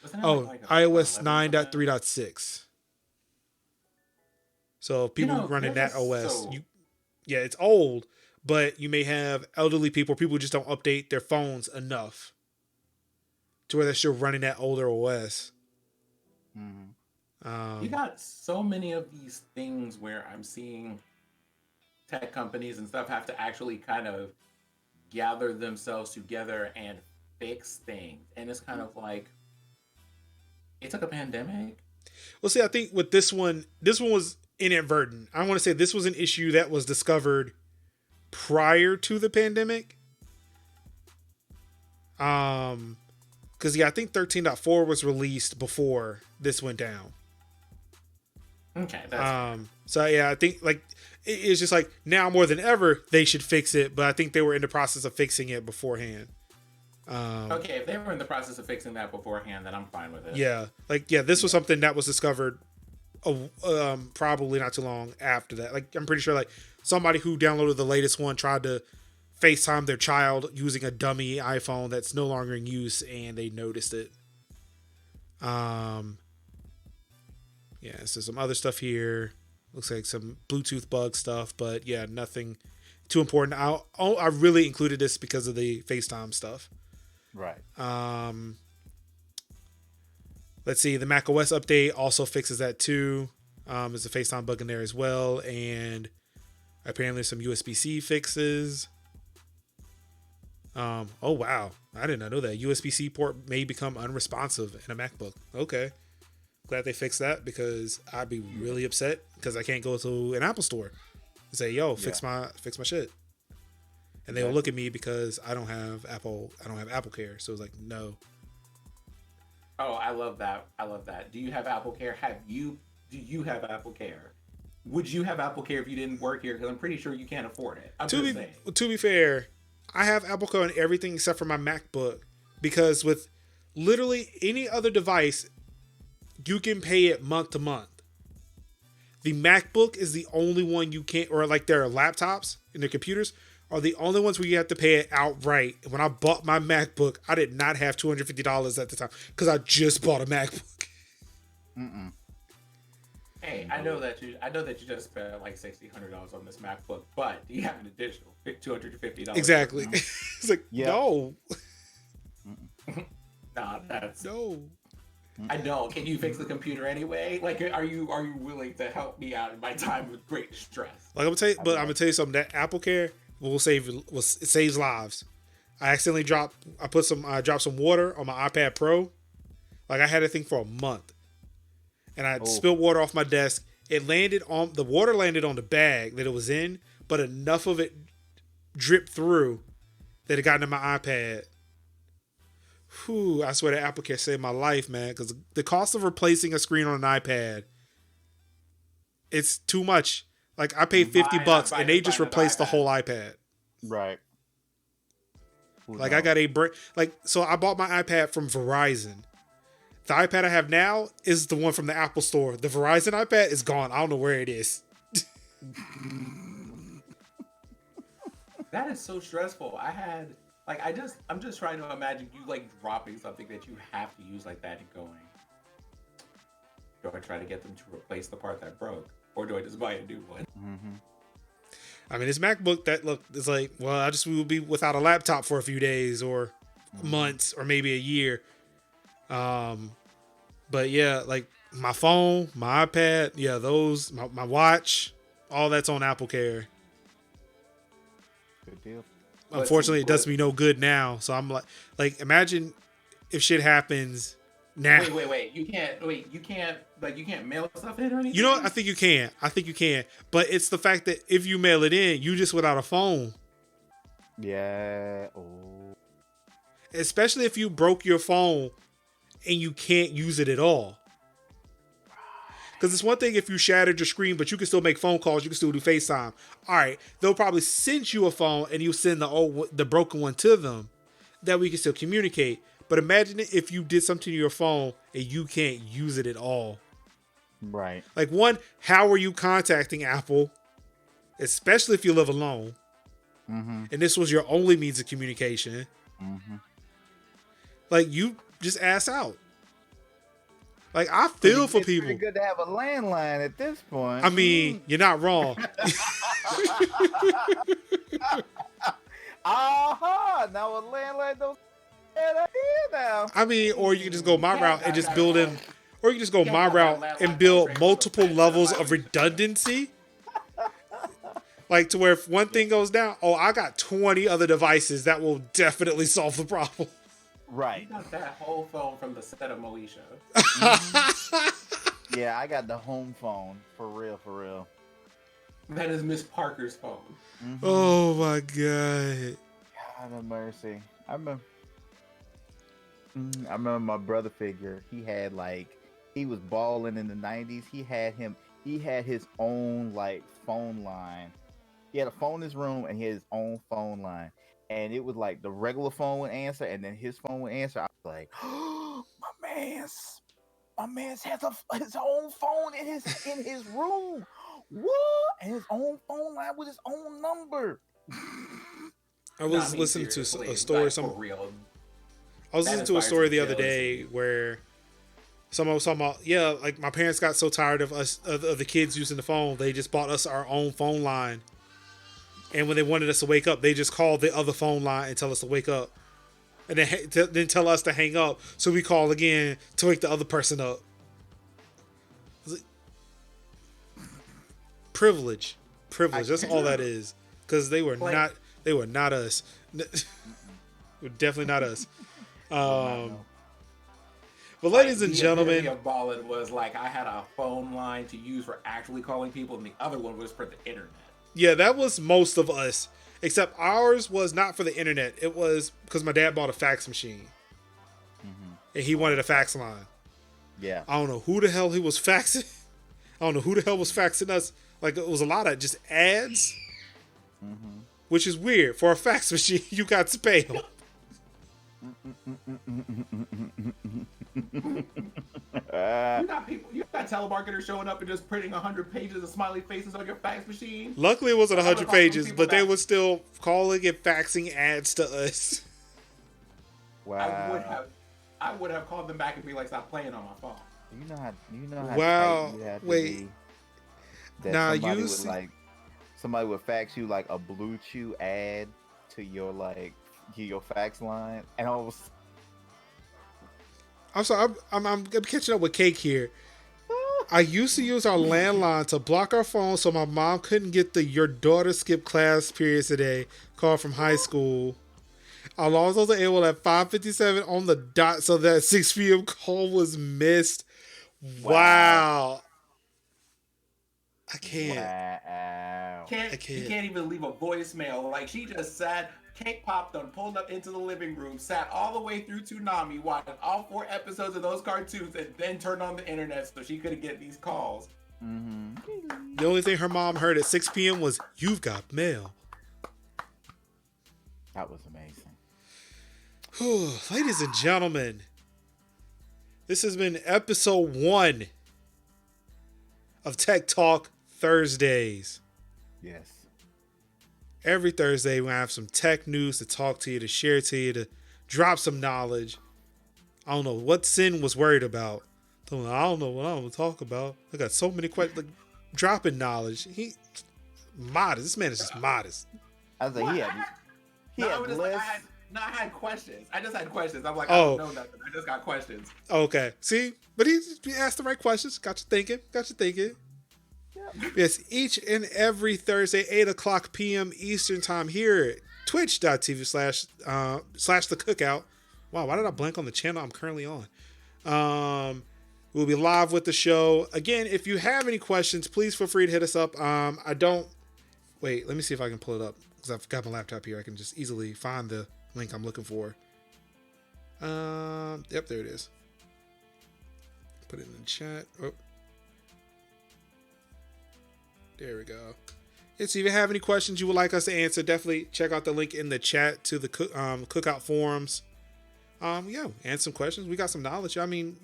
iOS 9.3.6. So people running that OS, it's old, but you may have elderly people who just don't update their phones enough to where they're still running that older OS. You got so many of these things where I'm seeing tech companies and stuff have to actually kind of gather themselves together and fix things. And it's kind of like, it took a pandemic. Well, see, I think with this one was inadvertent. I want to say this was an issue that was discovered prior to the pandemic. Because I think 13.4 was released before this went down. Okay. So yeah, I think like it's just like now more than ever they should fix it, but I think they were in the process of fixing it beforehand. Okay, if they were in the process of fixing that beforehand, then I'm fine with it. Yeah, this was something that was discovered probably not too long after that. Like, I'm pretty sure like somebody who downloaded the latest one tried to FaceTime their child using a dummy iPhone that's no longer in use, and they noticed it. Yeah, so some other stuff here. Looks like some Bluetooth bug stuff, but yeah, nothing too important. I really included this because of the FaceTime stuff. Right. Let's see. The macOS update also fixes that too. There's a FaceTime bug in there as well, and apparently some USB-C fixes. Oh wow, I did not know that USB-C port may become unresponsive in a MacBook. Okay, glad they fixed that because I'd be really upset because I can't go to an Apple store and say, "Yo, fix my shit," and they will look at me because I don't have Apple Care. So it's like, no. Oh, I love that. I love that. Do you have Apple Care? Do you have Apple Care? Would you have Apple Care if you didn't work here? Because I'm pretty sure you can't afford it. I'm just saying. To be fair, I have Apple Care on everything except for my MacBook because with literally any other device, you can pay it month to month. The MacBook is the only one you can't, or like their laptops and their computers are the only ones where you have to pay it outright. When I bought my MacBook, I did not have $250 at the time because I just bought a MacBook. Hey, I know that you just spent like $600 on this MacBook, but do you have an additional $250? Exactly. It's like, no. Nah, that's no. I know. Can you fix the computer anyway? Like, are you willing to help me out in my time with great distress? Like I'm gonna tell you something. That Apple Care it saves lives. I dropped some water on my iPad Pro. Like I had a thing for a month, and I spilled water off my desk. The water landed on the bag that it was in, but enough of it dripped through that it got into my iPad. Whew, I swear that Apple Care saved my life, man. Because the cost of replacing a screen on an iPad, it's too much. Like I paid $50 and they just replaced the whole iPad. Right. Like I got so I bought my iPad from Verizon. The iPad I have now is the one from the Apple store. The Verizon iPad is gone. I don't know where it is. That is so stressful. I'm just trying to imagine you like dropping something that you have to use like that and going, do I try to get them to replace the part that broke, or do I just buy a new one? Mm-hmm. I mean, this MacBook it's like, well, I just will be without a laptop for a few days or months or maybe a year. But yeah, like my phone, my iPad, my watch, all that's on Apple Care. Good deal. Unfortunately, it does me no good now. So I'm like, imagine if shit happens now. Wait. You can't mail stuff in or anything? You know what? I think you can. But it's the fact that if you mail it in, you just without a phone. Yeah. Oh. Especially if you broke your phone and you can't use it at all. Because it's one thing if you shattered your screen, but you can still make phone calls. You can still do FaceTime. All right. They'll probably send you a phone and you send the broken one to them. That we can still communicate. But imagine if you did something to your phone and you can't use it at all. Right. Like one, how are you contacting Apple? Especially if you live alone. Mm-hmm. And this was your only means of communication. Mm-hmm. Like you just ass out. Like I feel for people. It's good to have a landline at this point. I mean, you're not wrong. Now a landline don't get idea now. I mean, or you can just go my route and just build in, or you can just go my route and build multiple levels of redundancy. Like to where if one thing goes down, I got 20 other devices that will definitely solve the problem. Right. You got that whole phone from the set of Moesha. Mm-hmm. Yeah, I got the home phone. For real. That is Miss Parker's phone. Mm-hmm. Oh my God. God have mercy. I remember my brother figure. He was balling in the 90s. He had his own like phone line. He had a phone in his room and he had his own phone line. And it was like the regular phone would answer, and then his phone would answer. I was like, "Oh, my man's has his own phone in his room. What? And his own phone line with his own number." I was listening to a story. I was listening to a story the other day where someone was talking about, like my parents got so tired of the kids using the phone, they just bought us our own phone line. And when they wanted us to wake up, they just called the other phone line and tell us to wake up. And then tell us to hang up. So we call again to wake the other person up. Like, privilege. That's all that is. Because they were not us. Definitely not us. No. But ladies and The epitome gentlemen, of balling was like I had a phone line to use for actually calling people, and the other one was for the internet. yeah, that was most of us. Except ours was not for the internet. It was because my dad bought a fax machine. And he wanted a fax line. Yeah. I don't know who the hell he was faxing. I don't know who the hell was faxing us. Like, it was a lot of just ads. Which is weird. For a fax machine, you got spam. You got telemarketers showing up and just printing 100 pages of smiley faces on your fax machine. Luckily, it wasn't 100 pages, but they back. were still calling and faxing ads to us. Wow. I would have called them back and be like, "Stop playing on my phone." You know how Wow. tight you have to Wait. be, that Now, somebody you would see- like somebody would fax you like a Blue Chew ad to your fax line, and I was I'm sorry, I'm catching up with Cake here. I used to use our landline to block our phone so my mom couldn't get the "your daughter skipped class periods today" call from high school. I lost those AOL at 5:57 on the dot so that 6 p.m. call was missed. Wow. I can't. wow. You can't even leave a voicemail. Like, she just sat, Cake popped on, pulled up into the living room, sat all the way through Toonami, watched all 4 episodes of those cartoons, and then turned on the internet so she could get these calls. The only thing her mom heard at 6 p.m. was, "You've got mail." That was amazing. Ladies and gentlemen, this has been episode 1 of Tech Talk Thursdays. Yes. Every Thursday, we have some tech news to talk to you, to share to you, to drop some knowledge. I don't know what Sin was worried about. I don't know what I'm going to talk about. I got so many questions. Like, dropping knowledge. Modest. This man is just modest. I was like, he had lists. I had questions. I just had questions. I'm like, Oh. I don't know nothing. I just got questions. Okay. See? But he asked the right questions. Got you thinking. Yes, each and every Thursday, 8 o'clock p.m. Eastern time here at twitch.tv slash the cookout. Wow, why did I blank on the channel I'm currently on? We'll be live with the show. Again, if you have any questions, please feel free to hit us up. Wait, let me see if I can pull it up because I've got my laptop here. I can just easily find the link I'm looking for. Yep, there it is. Put it in the chat. Oh. There we go. Yeah, so if you have any questions you would like us to answer, definitely check out the link in the chat to the cookout forums. Answer some questions. We got some knowledge. I mean,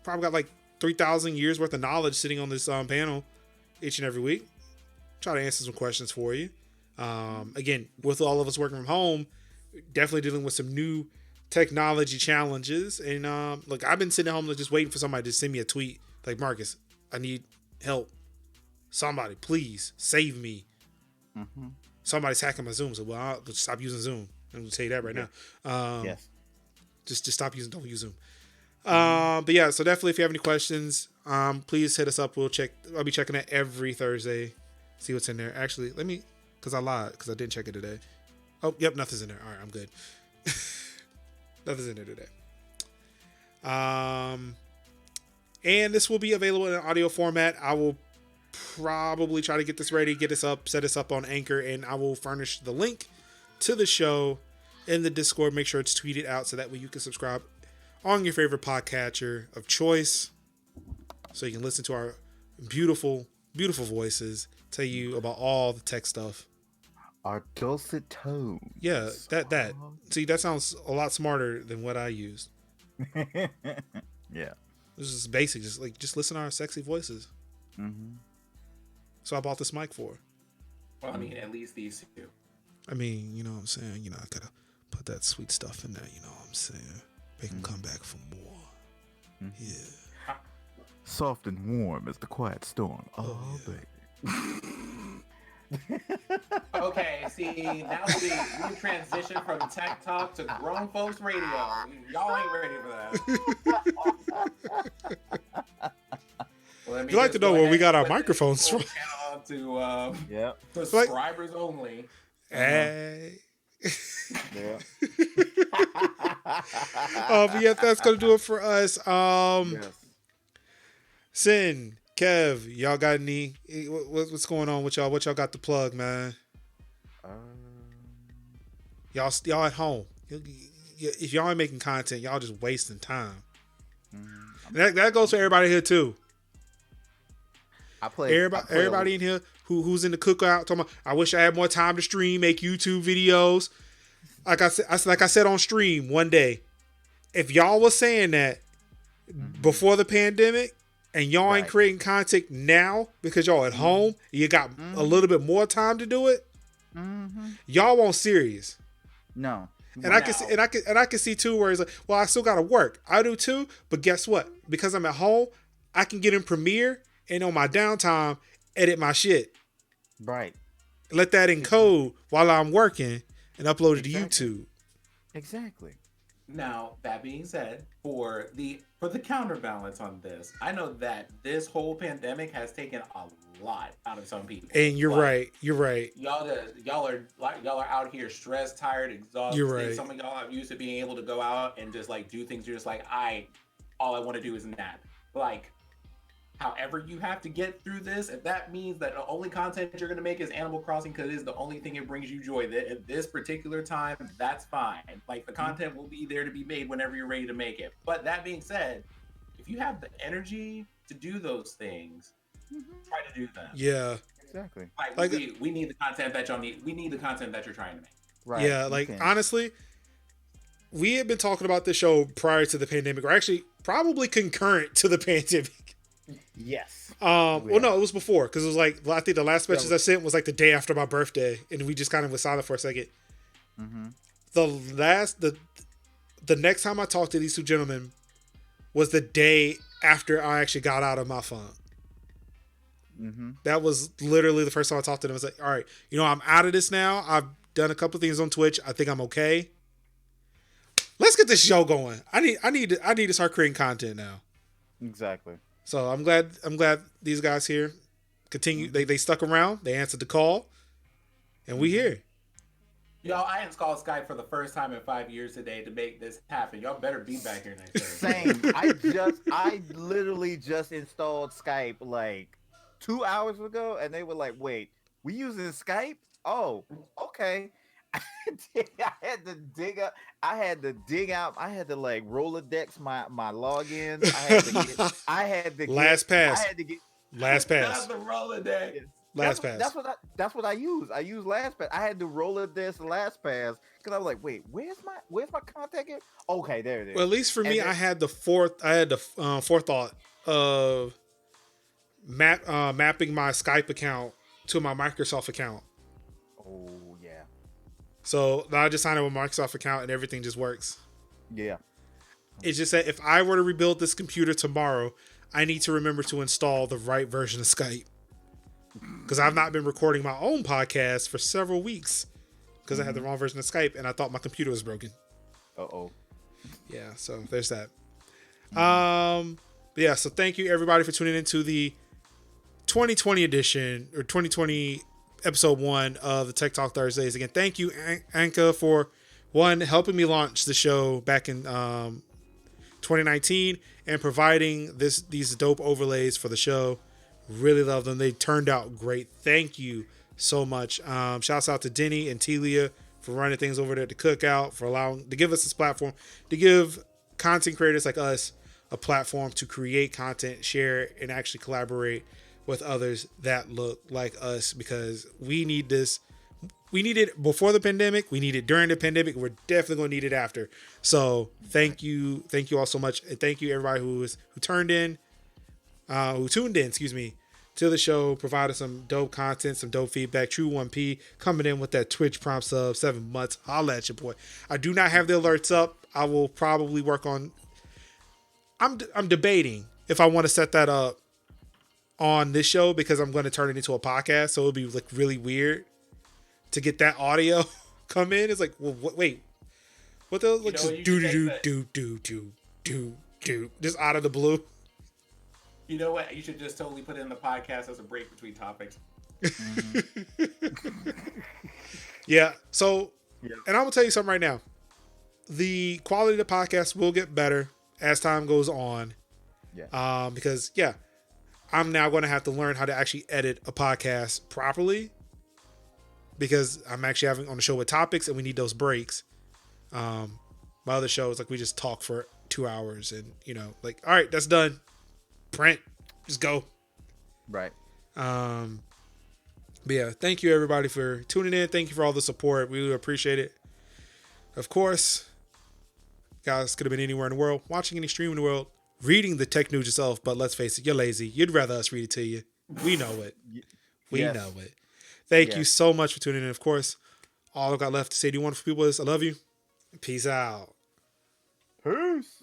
probably got like 3,000 years worth of knowledge sitting on this panel each and every week. Try to answer some questions for you. Again, with all of us working from home, definitely dealing with some new technology challenges. And look, I've been sitting at home just waiting for somebody to send me a tweet like, "Marcus, I need help. Somebody, please save me." Somebody's hacking my Zoom. So, well, I'll just stop using Zoom. I'm going to tell you that right now. Yes. Just don't use Zoom. But yeah, so definitely if you have any questions, please hit us up. I'll be checking it every Thursday. See what's in there. Actually, because I lied, because I didn't check it today. Oh, yep, nothing's in there. All right, I'm good. Nothing's in there today. And this will be available in an audio format. I will probably try to get this ready, set us up on Anchor, and I will furnish the link to the show in the Discord. Make sure it's tweeted out so that way you can subscribe on your favorite podcatcher of choice, so you can listen to our beautiful, beautiful voices tell you about all the tech stuff. Our dulcet tones. Yeah, that. See, that sounds a lot smarter than what I used. Yeah. This is basic. Just listen to our sexy voices. So I bought this mic for. Well, I mean, at least these two. I mean, you know what I'm saying? I gotta put that sweet stuff in there, you know what I'm saying? Make them come back for more. Yeah. Soft and warm as the quiet storm. Oh, baby. Okay, see, now we transition from tech talk to grown folks radio. Y'all ain't ready for that. Well, You like to know where we got our microphones from? To Yeah. subscribers only. Hey. Yeah. But yeah, that's gonna do it for us. Yes. Sin, Kev, y'all got any? What's going on with y'all? What y'all got to plug, man? Um, Y'all at home. If y'all ain't making content, y'all just wasting time. And that goes for everybody here too. Everybody in here who's in the cookout talking about, I wish I had more time to stream, make YouTube videos. Like I said on stream one day, if y'all was saying that before the pandemic and y'all ain't creating content now because y'all at home, you got a little bit more time to do it. Y'all won't serious. No. And I can see too where it's like, well, I still gotta work. I do too, but guess what? Because I'm at home, I can get in Premiere and on my downtime edit my shit. Right. Let that encode while I'm working and upload it to YouTube. Exactly. Now, that being said, for the counterbalance on this, I know that this whole pandemic has taken a lot out of some people. And you're right. Y'all are out here stressed, tired, exhausted. You're right. Some of y'all are used to being able to go out and just like do things. You're just like, all I want to do is nap. Like, however you have to get through this, if that means that the only content you're going to make is Animal Crossing because it is the only thing that brings you joy at this particular time, that's fine. Like, the content will be there to be made whenever you're ready to make it. But that being said, if you have the energy to do those things, try to do them. Yeah. Exactly. Like we need the content that y'all need. We need the content that you're trying to make. Right. Yeah, like honestly, we had been talking about this show prior to the pandemic, or actually probably concurrent to the pandemic. Yes. Well, no, it was before because it was like I think the last message I sent was like the day after my birthday, and we just kind of was silent for a second. The next time I talked to these two gentlemen was the day after I actually got out of my phone. That was literally the first time I talked to them. I was like, all right, I'm out of this now. I've done a couple of things on Twitch. I think I'm okay. Let's get this show going. I need to start creating content now. Exactly. So I'm glad these guys here continue. They stuck around. They answered the call, and we here. Y'all, I installed Skype for the first time in 5 years today to make this happen. Y'all better be back here next Thursday. Same. I literally just installed Skype like 2 hours ago, and they were like, "Wait, we using Skype? Oh, okay." I had to dig out. I had to like Rolodex my logins. I had to LastPass. Not the Rolodex. LastPass. That's what I use. I use LastPass. I had to Rolodex LastPass because I was like, wait, where's my contact here? Okay, there it is. Well, at least for me, I had the forethought of mapping my Skype account to my Microsoft account. Oh yeah. So I just signed up with my Microsoft account and everything just works. Yeah. It's just that if I were to rebuild this computer tomorrow, I need to remember to install the right version of Skype. Because I've not been recording my own podcast for several weeks because I had the wrong version of Skype and I thought my computer was broken. Uh-oh. Yeah, so there's that. Yeah, so thank you everybody for tuning into the 2020 edition or 2020 episode 1 of the Tech Talk Thursdays. Again, thank you, Anka, for helping me launch the show back in 2019 and providing these dope overlays for the show. Really love them. They turned out great. Thank you so much. Shouts out to Denny and Telia for running things over there at the Cookout, for allowing to give us this platform, to give content creators like us a platform to create content, share, and actually collaborate with others that look like us, because we need this. We need it before the pandemic. We need it during the pandemic. We're definitely going to need it after. So thank you all so much, and thank you everybody who tuned in, to the show, provided some dope content, some dope feedback. True 1P coming in with that Twitch prompt sub, 7 months. Holla at your boy. I do not have the alerts up. I will probably work on. I'm debating if I want to set that up on this show, because I'm going to turn it into a podcast, so it'll be like really weird to get that audio come in. It's like, well, wait, what the like, just do just out of the blue. You know what? You should just totally put it in the podcast as a break between topics. Yeah. So And I'm gonna tell you something right now. The quality of the podcast will get better as time goes on. Yeah. Because I'm now going to have to learn how to actually edit a podcast properly. Because I'm actually having on the show with topics, and we need those breaks. My other show is like we just talk for 2 hours, and like, all right, that's done. Print, just go. Right. But yeah, thank you everybody for tuning in. Thank you for all the support. We really appreciate it. Of course, guys could have been anywhere in the world, watching any stream in the world, reading the tech news yourself. But let's face it, you're lazy. You'd rather us read it to you. We know it. We know it. Thank you so much for tuning in. Of course, all I've got left to say to you wonderful people is I love you. Peace out. Peace.